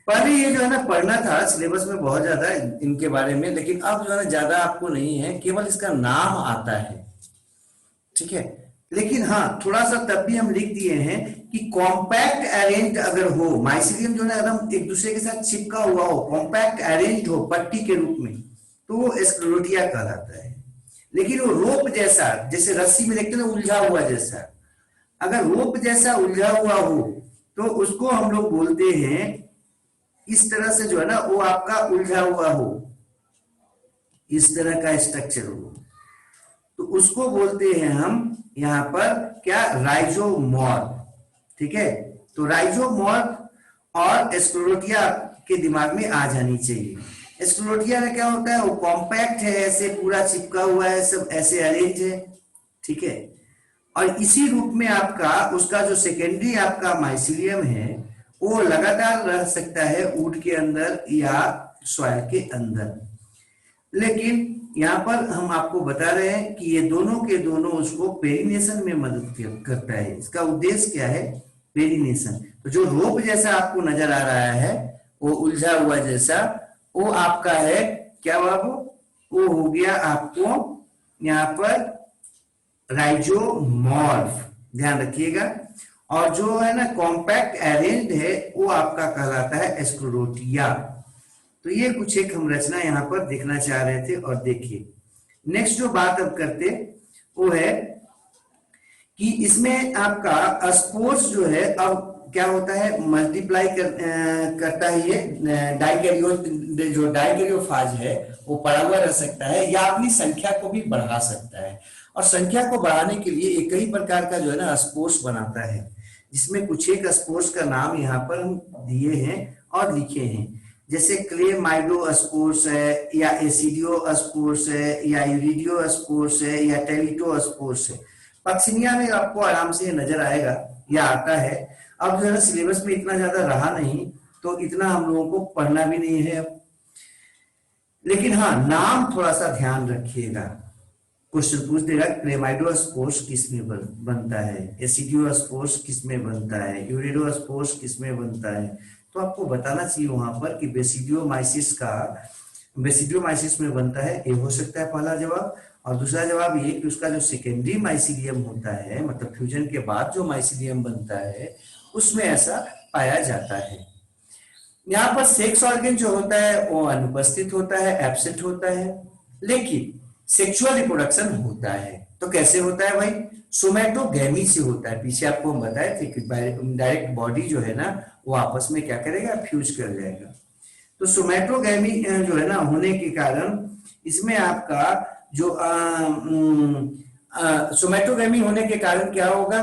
पहले ये जो है ना पढ़ना था सिलेबस में बहुत ज्यादा इनके बारे में, लेकिन अब जो है ना ज्यादा आपको नहीं है, केवल इसका नाम आता है, ठीक है। लेकिन हाँ, थोड़ा सा तब भी हम लिख दिए हैं कि कॉम्पैक्ट अरेंज अगर हो, माइसीलियम जो है ना एकदम एक दूसरे के साथ चिपका हुआ हो, कॉम्पैक्ट अरेंज हो पट्टी के रूप में, तो वो स्क्लेरोटिया कहलाता है। लेकिन वो रोप जैसा, जैसे रस्सी में देखते हैं ना उलझा हुआ जैसा, अगर रोप जैसा उलझा हुआ हो तो उसको हम लोग बोलते हैं, इस तरह से जो है ना वो आपका उलझा हुआ हो, इस तरह का स्ट्रक्चर हो, तो उसको बोलते हैं हम यहां पर क्या, राइजोमॉर्फ, ठीक है। तो राइजोमॉर्फ और स्क्लेरोटिया के दिमाग में आ जानी चाहिए। स्क्लेरोटिया में क्या होता है, वो कॉम्पैक्ट है, ऐसे पूरा चिपका हुआ है, सब ऐसे अरेंज है, ठीक है। और इसी रूप में आपका उसका जो सेकेंडरी आपका माइसीलियम है, वो लगातार रह सकता है वुड के अंदर या सॉइल के अंदर। लेकिन यहाँ पर हम आपको बता रहे हैं कि ये दोनों के दोनों उसको पेरिनेशन में मदद करता है। इसका उद्देश्य क्या है, पेरिनेशन। तो जो रोप जैसा आपको नजर आ रहा है, वो उलझा हुआ जैसा, वो आपका है क्या बाबू, वो हो गया आपको यहाँ पर राइजोमॉर्फ, ध्यान रखिएगा। और जो है ना कॉम्पैक्ट अरेंज्ड है, वो आपका कहलाता है स्क्लेरोटिया। तो ये कुछ एक हम रचना यहाँ पर देखना चाह रहे थे। और देखिए नेक्स्ट जो बात अब करते वो है कि इसमें आपका स्पोर्स जो है अब क्या होता है, मल्टीप्लाई करता है। ये डाइकैरियो, जो डाइकैरियोफाज है वो पड़ा हुआ रह सकता है या अपनी संख्या को भी बढ़ा सकता है। और संख्या को बढ़ाने के लिए एक कई प्रकार का जो है ना स्पोर्स बनाता है, जिसमें कुछ एक स्पोर्स का नाम यहाँ पर हम दिए हैं और लिखे हैं, जैसे क्लेमाइडोस्पोर्स है, या एसिडियोस्पोर्स है, या यूरिडियोस्पोर्स है, या टेलिटोस्पोर्स है। पक्सिनिया में आपको आराम से नजर आएगा या आता है। अब जो है सिलेबस में इतना ज्यादा रहा नहीं, तो इतना हम लोगों को पढ़ना भी नहीं है अब। लेकिन हाँ, नाम थोड़ा सा ध्यान रखिएगा, क्वेश्चन पूछ देगा क्लेमाइडोस्पोर्स किस में बनता है, एसिडियोस्पोर्स किस में बनता है, यूरिडोस्पोर्स किस में बनता है। तो आपको बताना चाहिए वहां पर कि बेसिडियोमाइसिस में बनता है, ये हो सकता है पहला जवाब। और दूसरा जवाब ये कि उसका जो सेकेंडरी माइसीलियम होता है, मतलब फ्यूजन के बाद जो माइसीलियम बनता है, उसमें ऐसा पाया जाता है। यहाँ पर सेक्स ऑर्गन जो होता है वो अनुपस्थित होता है, एब्सेंट होता है, लेकिन सेक्सुअल रिप्रोडक्शन होता है। तो कैसे होता है भाई, सोमैटोगैमी से होता है। पीछे आपको हम बताए थे कि डायरेक्ट बॉडी जो है ना वो आपस में क्या करेगा, फ्यूज कर जाएगा। तो सोमैटोगैमी जो है ना होने के कारण इसमें आपका जो सोमैटोगैमी होने के कारण क्या होगा,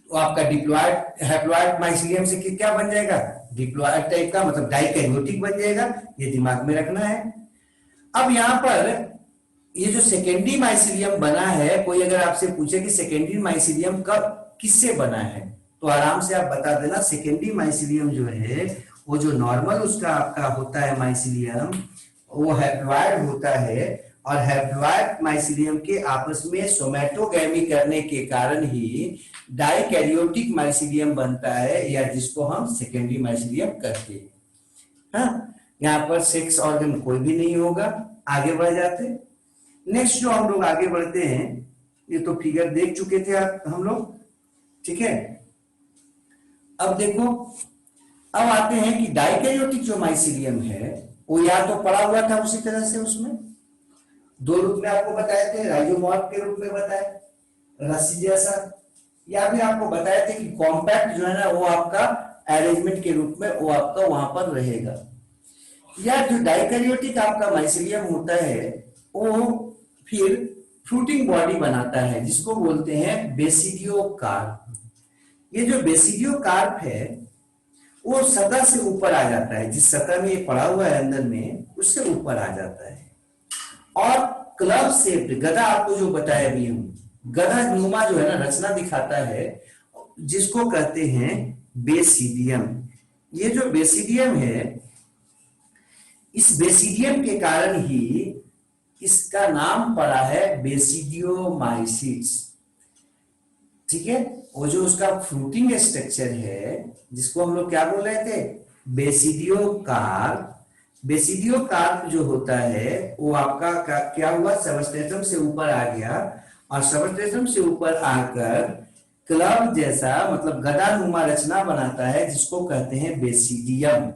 तो आपका डिप्लॉयड हैप्लॉयड माइसीलियम से क्या बन जाएगा, डिप्लॉयड टाइप का, मतलब डाइकैरियोटिक बन जाएगा। ये दिमाग में रखना है। अब यहाँ पर ये जो सेकेंडरी माइसीलियम बना है, कोई अगर आपसे पूछे कि सेकेंडरी माइसीलियम कब किससे बना है, तो आराम से आप बता देना सेकेंडरी माइसीलियम जो है वो जो नॉर्मल उसका आपका होता है माइसीलियम, वो हैप्लॉयड होता है। और हैप्लॉयड माइसीलियम के आपस में सोमैटोगैमी करने के कारण ही डाइकैरियोटिक माइसीलियम बनता है, या जिसको हम सेकेंडरी माइसीलियम कहते हैं। हाँ, यहाँ पर सेक्स ऑर्गन कोई भी नहीं होगा। आगे बढ़ जाते, नेक्स्ट जो हम लोग आगे बढ़ते हैं, ये तो फिगर देख चुके थे हम लोग, ठीक है। अब देखो, अब आते हैं कि डाइकैरियोटिक जो माइसीलियम है वो या तो पड़ा हुआ था उसी तरह से, उसमें 2 रूप में आपको बताए थे, राइजोमॉर्फ के रूप में बताए रस्सी जैसा, या फिर आपको बताए थे कि कॉम्पैक्ट जो है ना वो आपका अरेंजमेंट के रूप में वो आपका वहां पर रहेगा। या जो डाइकैरियोटिक आपका माइसीलियम होता है वो फिर फ्रूटिंग बॉडी बनाता है जिसको बोलते हैं बेसिडियोकार्प। ये जो बेसिडियोकार्प है वो सतह से ऊपर आ जाता है, जिस सतह में ये पड़ा हुआ है अंदर में उससे ऊपर आ जाता है। और क्लब शेप्ड गदा, आपको जो बताया भी हूं, गदा नुमा जो है ना रचना दिखाता है, जिसको कहते हैं बेसिडियम। ये जो बेसिडियम है, इस बेसिडियम के कारण ही इसका नाम पड़ा है बेसिडियोमाइसिट्स। ठीक है, वो जो उसका फ्रूटिंग स्ट्रक्चर है जिसको हम लोग क्या बोल रहे थे, बेसिडियोकार्प। बेसिडियोकार्प जो होता है वो आपका क्या हुआ, सबस्ट्रेटम से ऊपर आ गया, और सबस्ट्रेटम से ऊपर आकर क्लब जैसा मतलब गदा नुमा रचना बनाता है जिसको कहते हैं बेसिडियम।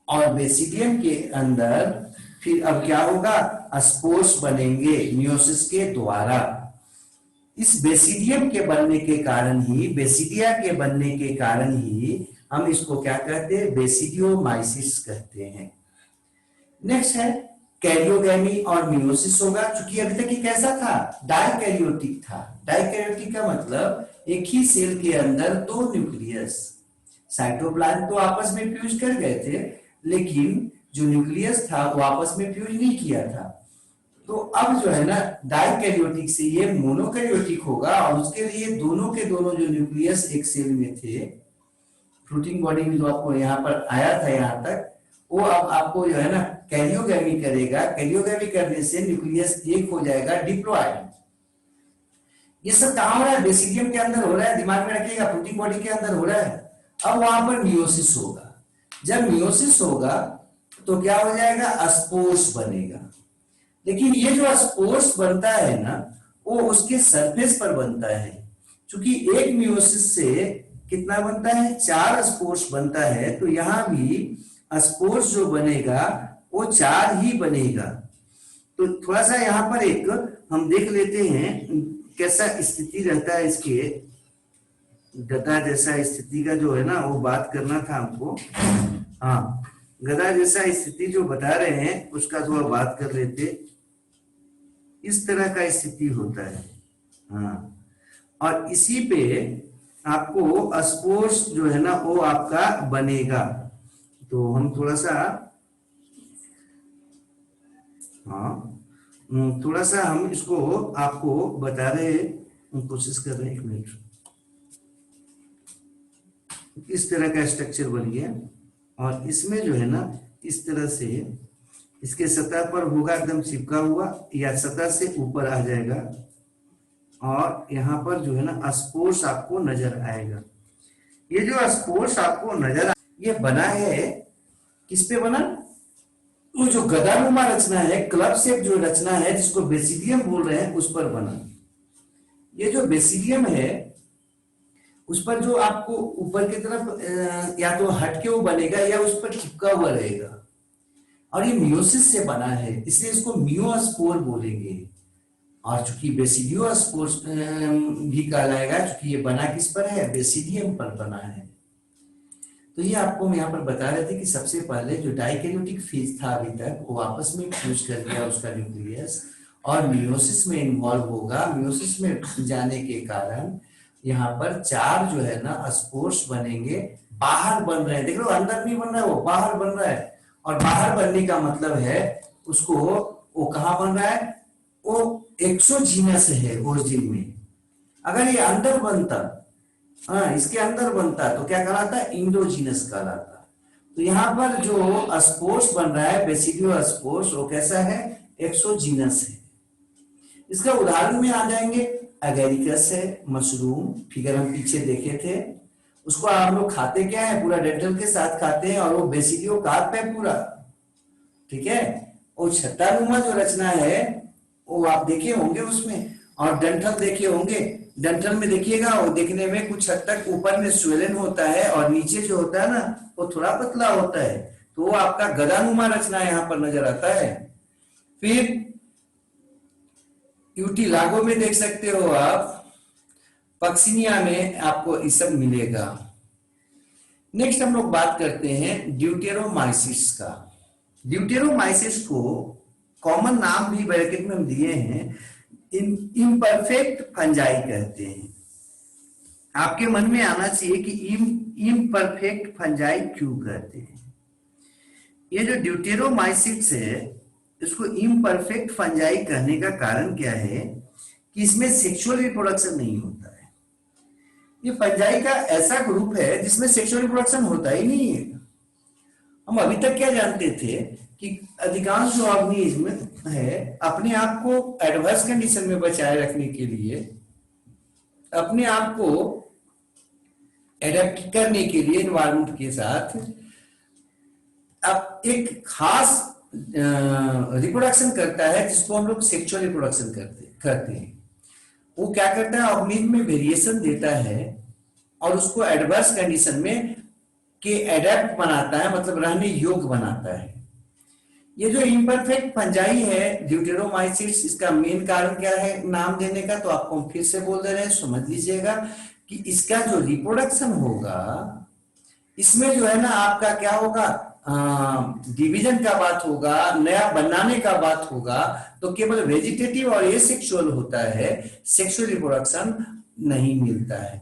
और बेसिडियम के अंदर फिर अब क्या होगा, स्पोर्स बनेंगे मियोसिस के द्वारा। इस बेसिडियम के बनने के कारण ही, बेसिडिया के बनने के कारण ही हम इसको क्या कहते हैं, बेसिडियोमाइसिस कहते हैं। नेक्स्ट है कैरियोगैमी और मियोसिस होगा। चूंकि अभी तक ये कैसा था, डाइकैरियोटिक था। डाइकैरियोटिक का मतलब एक ही सेल के अंदर दो न्यूक्लियस, साइटोप्लाज्म तो आपस में फ्यूज कर गए थे, लेकिन जो न्यूक्लियस था वो आपस में फ्यूज नहीं किया था। तो अब जो है ना डाइकैरियोटिक से ये मोनोकैरियोटिक होगा, और उसके लिए दोनों के दोनों जो न्यूक्लियस एक सेल में थे, फ्रूटिंग बॉडी में जो आपको यहाँ पर आया था यहाँ तक, वो अब आपको जो है ना कैरियोगैमी करेगा। कैरियोगैमी करने से न्यूक्लियस एक हो जाएगा, डिप्लॉयड। ये सब कहाँ हो रहा है, बेसिडियम के अंदर हो रहा है, दिमाग में रखिएगा, फ्रूटिंग बॉडी के अंदर हो रहा है। अब वहां पर मियोसिस होगा। जब मियोसिस होगा तो क्या हो जाएगा, स्पोर्स बनेगा। लेकिन ये जो स्पोर्स बनता है ना, वो उसके सरफेस पर बनता है। क्योंकि एक मियोसिस से कितना बनता है, 4 स्पोर्स बनता है, तो यहां भी स्पोर्स जो बनेगा वो 4 ही बनेगा। तो थोड़ा सा यहाँ पर एक हम देख लेते हैं कैसा स्थिति रहता है इसके, गदा जैसा स्थिति का जो है ना वो बात करना था हमको। हाँ, गदा जैसा स्थिति जो बता रहे हैं उसका थोड़ा बात कर लेते। इस तरह का स्थिति होता है। हाँ, और इसी पे आपको स्पोर्स जो है ना वो आपका बनेगा। तो हम थोड़ा सा थोड़ा सा हम इसको आपको बता रहे, कोशिश कर रहे हैं। 1 मिनट। इस तरह का स्ट्रक्चर बन गया, और इसमें जो है ना इस तरह से इसके सतह पर होगा एकदम चिपका हुआ, या सतह से ऊपर आ जाएगा, और यहाँ पर जो है ना स्पोर्स आपको नजर आएगा। ये जो स्पोर्स आपको नजर ये बना है, किस पे बना, वो जो गदानुमा रचना है, क्लब शेप जो रचना है जिसको बेसिडियम बोल रहे हैं, उस पर बना। ये जो बेसिडियम है उस पर जो आपको ऊपर की तरफ या तो हटके वो बनेगा या उस पर चिपका हुआ रहेगा, और ये मियोसिस से बना है, इसलिए इसको मियोस्पोर बोलेंगे। और चूंकि बेसिडियोस्पोर भी कहलाएगा, चूंकि ये बना किस पर है, बेसिडियम पर बना है। तो ये आपको हम यहाँ पर बता रहे थे कि सबसे पहले जो डाइकैरियोटिक फेज था अभी तक, वो आपस में फ्यूज कर गया उसका न्यूक्लियस, और मियोसिस में इन्वॉल्व होगा। मियोसिस में जाने के कारण यहाँ पर 4 जो है ना स्पोर्स बनेंगे, बाहर बन रहे हैं। देख लो, अंदर नहीं बन रहा है, वो बाहर बन रहा है। और बाहर बनने का मतलब है उसको, वो कहाँ बन रहा है, वो एक्सोजीनस है ओरिजिन में। अगर ये अंदर बनता, हाँ इसके अंदर बनता, तो क्या कहलाता है, इंडोजीनस कहलाता। तो यहाँ पर जो स्पोर्स बन रहा है बेसिडियो स्पोर्स, वो कैसा है, एक्सोजीनस है। इसका उदाहरण में आ जाएंगे, एगेरिकस है, मशरूम, फिगर हम पीछे देखे थे। उसको हम लोग खाते क्या है, पूरा डेंटल के साथ खाते हैं, और वो बेसिडियोकार्प है पूरा। ठीक है, और छत्तानुमा जो रचना है वो आप देखे होंगे उसमें, और डंठल देखे होंगे। डंठल में देखिएगा, वो देखने में कुछ हद तक ऊपर में स्वेलन होता है, और नीचे जो होता है ना वो थोड़ा पतला होता है। तो वो आपका गदानुमा रचना यहाँ पर नजर आता है। फिर यूटिलागो में देख सकते हो आप, पक्सिनिया में आपको ये सब मिलेगा। नेक्स्ट हम लोग बात करते हैं ड्यूटेरोमाइसिस का। ड्यूटेरोमाइसिस को कॉमन नाम भी ब्रैकेट में हम दिए हैं, इम्परफेक्ट फंजाई कहते हैं। आपके मन में आना चाहिए कि इम्परफेक्ट फंजाई क्यों कहते हैं। ये जो ड्यूटेरोमाइसिट्स है इसको इम्परफेक्ट फंजाई कहने का कारण क्या है कि इसमें सेक्सुअल रिप्रोडक्शन नहीं होता है। ये फंजाई का ऐसा ग्रुप है जिसमें सेक्सुअल रिप्रोडक्शन होता ही नहीं है। हम अभी तक क्या जानते थे कि अधिकांश जो ऑर्गेनिज्म है अपने आप को एडवर्स कंडीशन में बचाए रखने के लिए, अपने आप को एडेप्ट करने के लिए एनवायरमेंट के साथ अब एक खास रिप्रोडक्शन करता है जिसको हम लोग सेक्सुअल रिप्रोडक्शन करते हैं। वो क्या करता है, ऑर्गेनिज्म में वेरिएशन देता है और उसको एडवर्स कंडीशन में के एडेप्ट बनाता है, मतलब रहने योग्य बनाता है। ये जो इम्परफेक्ट फंजाई है ड्यूटेरोमाइसिट्स, इसका मेन कारण क्या है नाम देने का, तो आपको हम फिर से बोल दे रहे हैं, समझ लीजिएगा कि इसका जो रिप्रोडक्शन होगा इसमें जो है ना आपका क्या होगा, डिवीजन का बात होगा, नया बनाने का बात होगा, तो केवल वेजिटेटिव और एसेक्सुअल होता है, सेक्सुअल रिप्रोडक्शन नहीं मिलता है।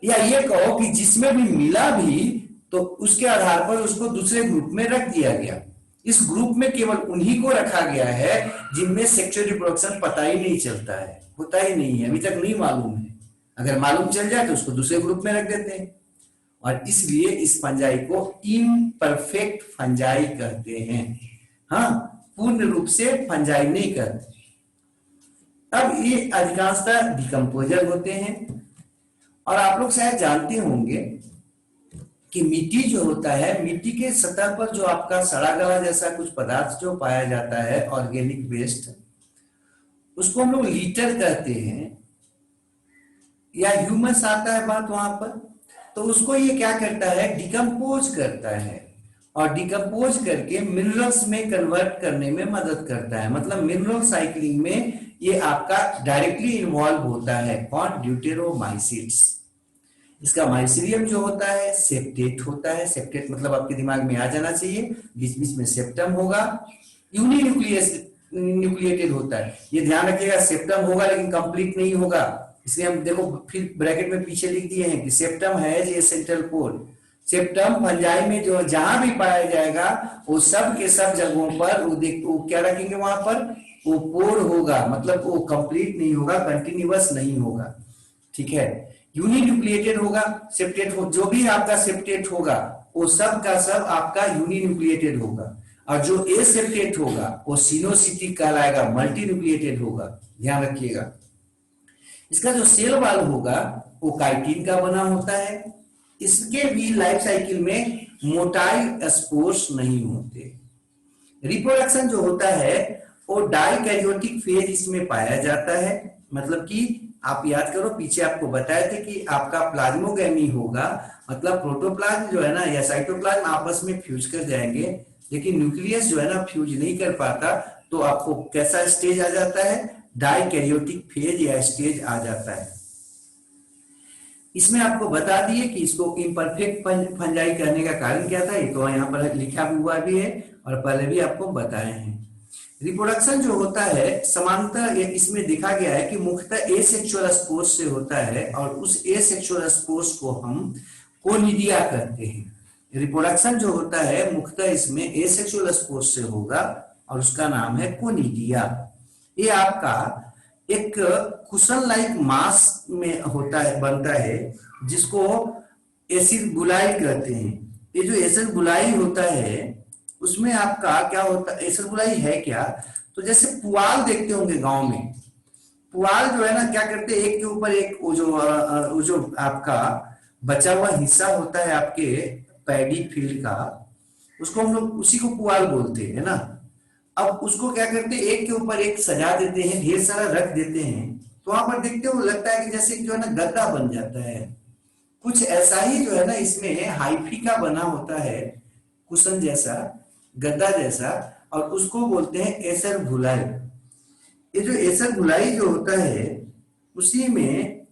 या ये कहो कि जिसमें भी मिला भी तो उसके आधार पर उसको दूसरे ग्रुप में रख दिया गया। इस ग्रुप में केवल उन्हीं को रखा गया है जिनमें सेक्सुअल रिप्रोडक्शन पता ही नहीं चलता है, होता ही नहीं है, अभी तक नहीं मालूम है। अगर मालूम चल जाए तो उसको दूसरे ग्रुप में रख देते हैं, और इसलिए इस फंजाई को इम्परफेक्ट फंजाई कहते हैं। हाँ, पूर्ण रूप से फंजाई नहीं कहते। अब ये अधिकांशतः डिकम्पोजर होते हैं, और आप लोग शायद जानते होंगे कि मिट्टी जो होता है, मिट्टी के सतह पर जो आपका सड़ा गला जैसा कुछ पदार्थ जो पाया जाता है ऑर्गेनिक वेस्ट, उसको हम लोग लीटर कहते हैं, या ह्यूमस आता है बात वहां पर, तो उसको ये क्या करता है, डिकम्पोज करता है, और डिकम्पोज करके मिनरल्स में कन्वर्ट करने में मदद करता है। मतलब मिनरल साइक्लिंग में ये आपका डायरेक्टली इन्वॉल्व होता है। कौन, ड्यूटेरोमाइसिट्स। इसका माइसीलियम जो होता है सेप्टेट होता है। सेप्टेट मतलब आपके दिमाग में आ जाना चाहिए, बीच बीच में सेप्टम होगा, न्यूक्लिएटेड होता है। ये ध्यान रखिएगा, सेप्टम होगा लेकिन कंप्लीट नहीं होगा, इसलिए हम देखो फिर ब्रैकेट में पीछे लिख दिए हैं कि सेप्टम है ये सेंट्रल पोल। सेप्टम फंजाई में जो जहां भी पाया जाएगा वो सब के सब जगहों पर वो क्या रखेंगे, वहां पर वो पोर होगा, मतलब वो कंप्लीट नहीं होगा, कंटिन्यूअस नहीं होगा। ठीक है, यूनिन्यूक्लिएटेड होगा सेप्टेट हो, जो भी आपका सेप्टेट होगा वो सब का सब आपका यूनिन्यूक्लिएटेड होगा, और जो ए सेप्टेट होगा वो सिनोसिटिक कहलाएगा, मल्टीन्यूक्लिएटेड होगा। ध्यान रखिएगा। इसका जो सेल वॉल होगा वो काइटिन का बना होता है। इसके भी लाइफ साइकिल में मोटाइल स्पोर्स नहीं होते। रिप्रोडक्शन जो होता है वो डाइकैरियोटिक फेज इसमें पाया जाता है। मतलब कि आप याद करो, पीछे आपको बताए थे कि आपका प्लाज्मोगैमी होगा, मतलब प्रोटोप्लाज्म जो है ना या साइटोप्लाज्म आपस में फ्यूज कर जाएंगे, लेकिन न्यूक्लियस जो है ना फ्यूज नहीं कर पाता, तो आपको कैसा स्टेज आ जाता है, डाइकैरियोटिक फेज या स्टेज आ जाता है। इसमें आपको बता दिए कि इसको इम्परफेक्ट फंजाई कहने का कारण क्या था, ये तो यहाँ पर लिखा हुआ भी है और पहले भी आपको बताए हैं। रिप्रोडक्शन जो होता है समानतः इसमें देखा गया है कि मुख्यतः एसेक्सुअल स्पोर्स से होता है, और उस एसेक्सुअल स्पोर्स को हम कोनिडिया कहते हैं। रिप्रोडक्शन जो होता है मुख्यतः इसमें एसेक्सुअल स्पोर्स से होगा और उसका नाम है कोनिडिया। ये आपका एक कुशन लाइक मास में होता है, बनता है, जिसको एसिड बुलाई कहते हैं। ये जो एसिड बुलाई होता है उसमें आपका क्या होता है, एसिड बुलाई है क्या, तो जैसे पुआल देखते होंगे गांव में, पुआल जो है ना क्या करते हैं, एक के ऊपर एक वो जो आपका बचा हुआ हिस्सा होता है आपके पैडी फील्ड का, उसको हम लोग उसी को पुआल बोलते हैं ना। अब उसको क्या करते हैं, एक के ऊपर एक सजा देते हैं, ढेर सारा रख देते हैं, तो वहां पर देखते हो लगता है कि जैसे जो है ना गद्दा बन जाता है। कुछ ऐसा ही जो है ना इसमें हाइफी का बना होता है, कुशन जैसा, गद्दा जैसा, और उसको बोलते हैं एसर घुलाई। ये जो एसर घुलाई जो होता है उसी में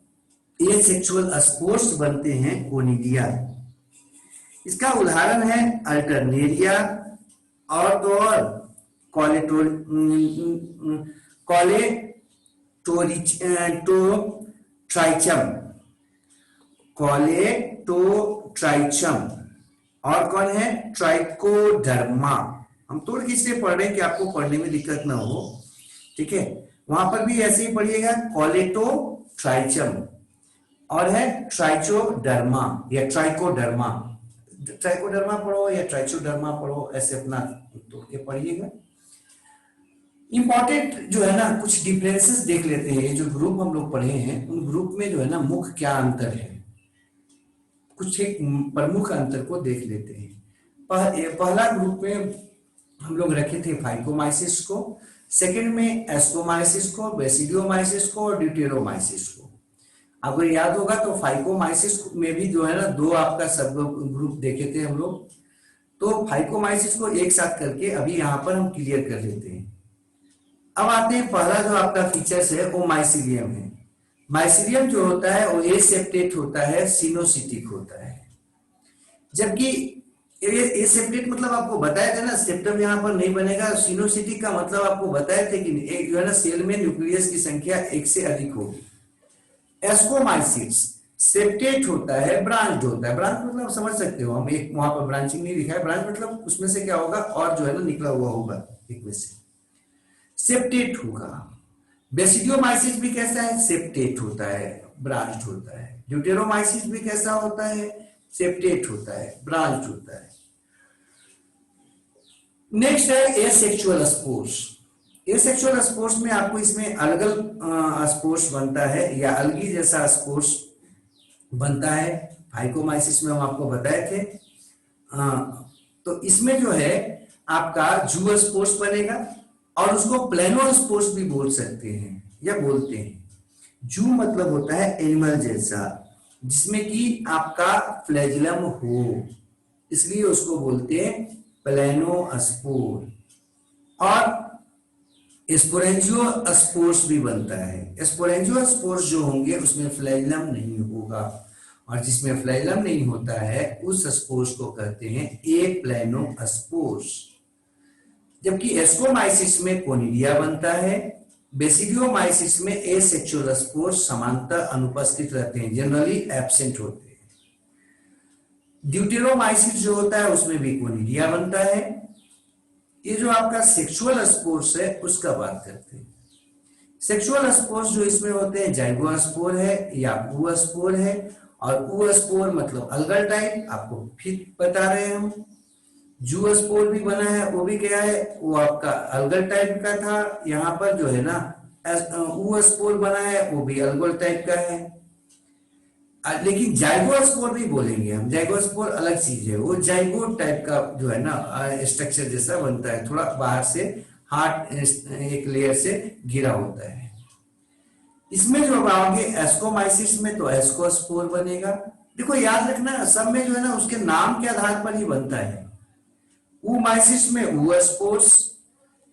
ये सेक्सुअल स्पोर्स बनते हैं कोनिडिया। इसका उदाहरण है अल्टरनेरिया और तो और कॉलेटोट्राइचम, कॉलेटोट्राइचम, और कौन है, ट्राइकोडर्मा। हम तोड़ खींच से पढ़ रहे हैं कि आपको पढ़ने में दिक्कत ना हो, ठीक है। वहां पर भी ऐसे ही पढ़िएगा, कॉलेटोट्राइचम, और है ट्राइचोडर्मा या ट्राइकोडर्मा। ट्राइकोडर्मा पढ़ो या ट्राइचोडर्मा पढ़ो, ऐसे अपना तोड़ के पढ़िएगा। इंपॉर्टेंट जो है ना, कुछ डिफरेंसेस देख लेते हैं। जो ग्रुप हम लोग पढ़े हैं उन ग्रुप में जो है ना मुख्य क्या अंतर है, कुछ एक प्रमुख अंतर को देख लेते हैं। पहला ग्रुप में हम लोग रखे थे फाइकोमाइसिस को, सेकंड में एस्कोमाइसिस को, बेसिडियोमाइसिस को और ड्यूटेरोमाइसिस को। आपको याद होगा तो फाइकोमाइसिस में भी जो है ना दो आपका सब ग्रुप देखे थे हम लोग। तो फाइकोमाइसिस को एक साथ करके अभी यहाँ पर हम क्लियर कर लेते हैं। अब आते हैं, पहला जो आपका फीचर्स है वो माइसीलियम है। माइसीलियम जो होता है वो एसेप्टेट होता है, सिनोसिटिक होता है। जबकि एसेप्टेट मतलब आपको बताया था ना, सेप्टम यहाँ पर नहीं बनेगा। सिनोसिटिक का मतलब आपको बताया थे कि एक जो है ना सेल में न्यूक्लियस की संख्या एक से अधिक होगी। एस्कोमाइसिस सेप्टेट होता है, ब्रांच्ड होता है। ब्रांच मतलब समझ सकते हो, हम एक वहां पर ब्रांचिंग नहीं लिखा है। ब्रांच मतलब उसमें से क्या होगा, और जो है ना निकला हुआ होगा एक में से, सेप्टेट होगा। बेसिडियोमाइसिस भी कैसा है, सेप्टेट होता है, ब्रांच्ड होता है। ड्यूटेरोमाइसिस भी कैसा होता है, सेप्टेट होता है, ब्रांच्ड होता है। नेक्स्ट है एसेक्सुअल स्पोर्स। एसेक्सुअल स्पोर्स में आपको इसमें अलगल स्पोर्स बनता है या अलगी जैसा स्पोर्स बनता है। फाइकोमाइसिस में हम आपको बताए थे। तो इसमें जो है आपका जूअल स्पोर्स बनेगा, और उसको प्लेनो स्पोर्स भी बोल सकते हैं या बोलते हैं। जू मतलब होता है एनिमल जैसा, जिसमें कि आपका फ्लैजिलम हो, इसलिए उसको बोलते हैं प्लेनोस्पोर। और स्पोरेंजियोस्पोर्स भी बनता है। स्पोरेंजियोस्पोर्स जो होंगे उसमें फ्लैजिलम नहीं होगा, और जिसमें फ्लैजिलम नहीं होता है उस स्पोर्स को कहते हैं एप्लेनोस्पोर्स। जबकि एस्कोमाइसिस में कोनिडिया बनता है। बेसिडियोमाइसिस में एसेक्सुअल स्पोर्स समांतर अनुपस्थित रहते हैं, जनरली एब्सेंट होते हैं। ड्यूटेरोमाइसिस जो होता है उसमें भी कोनिडिया बनता है। ये जो आपका सेक्सुअल स्पोर्स है उसका बात करते हैं। सेक्सुअल स्पोर्स जो इसमें होते हैं, जाइगोस्पोर है या oospore है। और oospore मतलब अलगल टाइप, आपको फिर बता रहे हैं हम। जूस्पोर भी बना है, वो भी क्या है, वो आपका अलगल टाइप का था। यहाँ पर जो है ना oospore बना है, वो भी अलगल टाइप का है। लेकिन जाइगोस्पोर भी बोलेंगे हम, जाइगोस्पोर अलग चीज है। वो जाइगोट टाइप का जो है ना स्ट्रक्चर जैसा बनता है, थोड़ा बाहर से हार्ड एक लेयर से घिरा होता है। इसमें जो आओगे एस्कोमाइसिस में, तो एस्कोस्पोर बनेगा। देखो याद रखना, सब में जो है ना उसके नाम के आधार पर ही बनता है। ooमाइसिस में oospores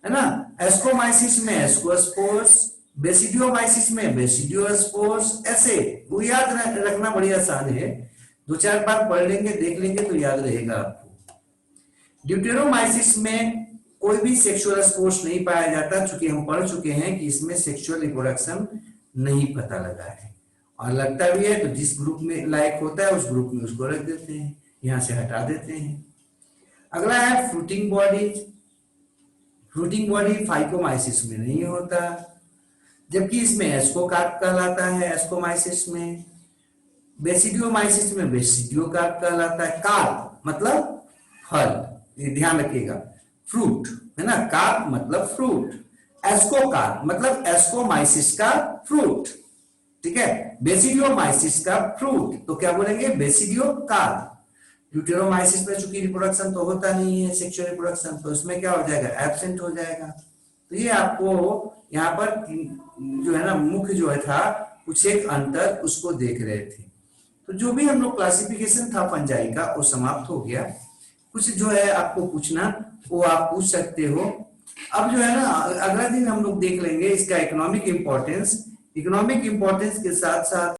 है ना, एस्कोमाइसिस में एस्कोस्पोर्स, बेसिडियोमाइसिस में बेसिडियोस्पोर्स। ऐसे वो याद रखना बड़ी आसान है, 2-4 बार पढ़ लेंगे, देख लेंगे तो याद रहेगा आपको। ड्यूटेरोमाइसिस में कोई भी सेक्सुअल स्पोर्स नहीं पाया जाता, चूंकि हम पढ़ चुके हैं कि इसमें सेक्सुअल रिप्रोडक्शन नहीं पता लगा है। और लगता भी है तो जिस ग्रुप में लायक होता है उस ग्रुप में उसको रख देते हैं, यहां से हटा देते हैं। अगला है फ्रूटिंग बॉडी। फ्रूटिंग बॉडी फाइकोमाइसिस में नहीं होता, जबकि इसमें एस्कोकार्प कहलाता है एस्कोमाइसिस में। बेसिडियोमाइसिस में बेसिडियोकार्प कहलाता है। कार्प मतलब फल, ये ध्यान रखिएगा, फ्रूट है ना, कार्प मतलब फ्रूट। एस्कोकार्प मतलब एस्कोमाइसिस का फ्रूट, ठीक है। बेसिडियोमाइसिस का फ्रूट, तो क्या बोलेंगे, बेसिडियोकार्प। ड्यूटेरोमाइसिस में चूंकि रिप्रोडक्शन तो होता नहीं है, सेक्सुअल रिप्रोडक्शन, तो इसमें क्या हो जाएगा, एब्सेंट हो जाएगा। तो ये आपको यहाँ पर जो है ना मुख्य जो है था कुछ एक अंतर उसको देख रहे थे। तो जो भी हम लोग क्लासिफिकेशन था फंजाई का वो समाप्त हो गया। कुछ जो है आपको पूछना वो आप पूछ सकते हो। अब जो है ना अगला दिन हम लोग देख लेंगे इसका इकोनॉमिक इंपॉर्टेंस। इकोनॉमिक इंपॉर्टेंस के साथ साथ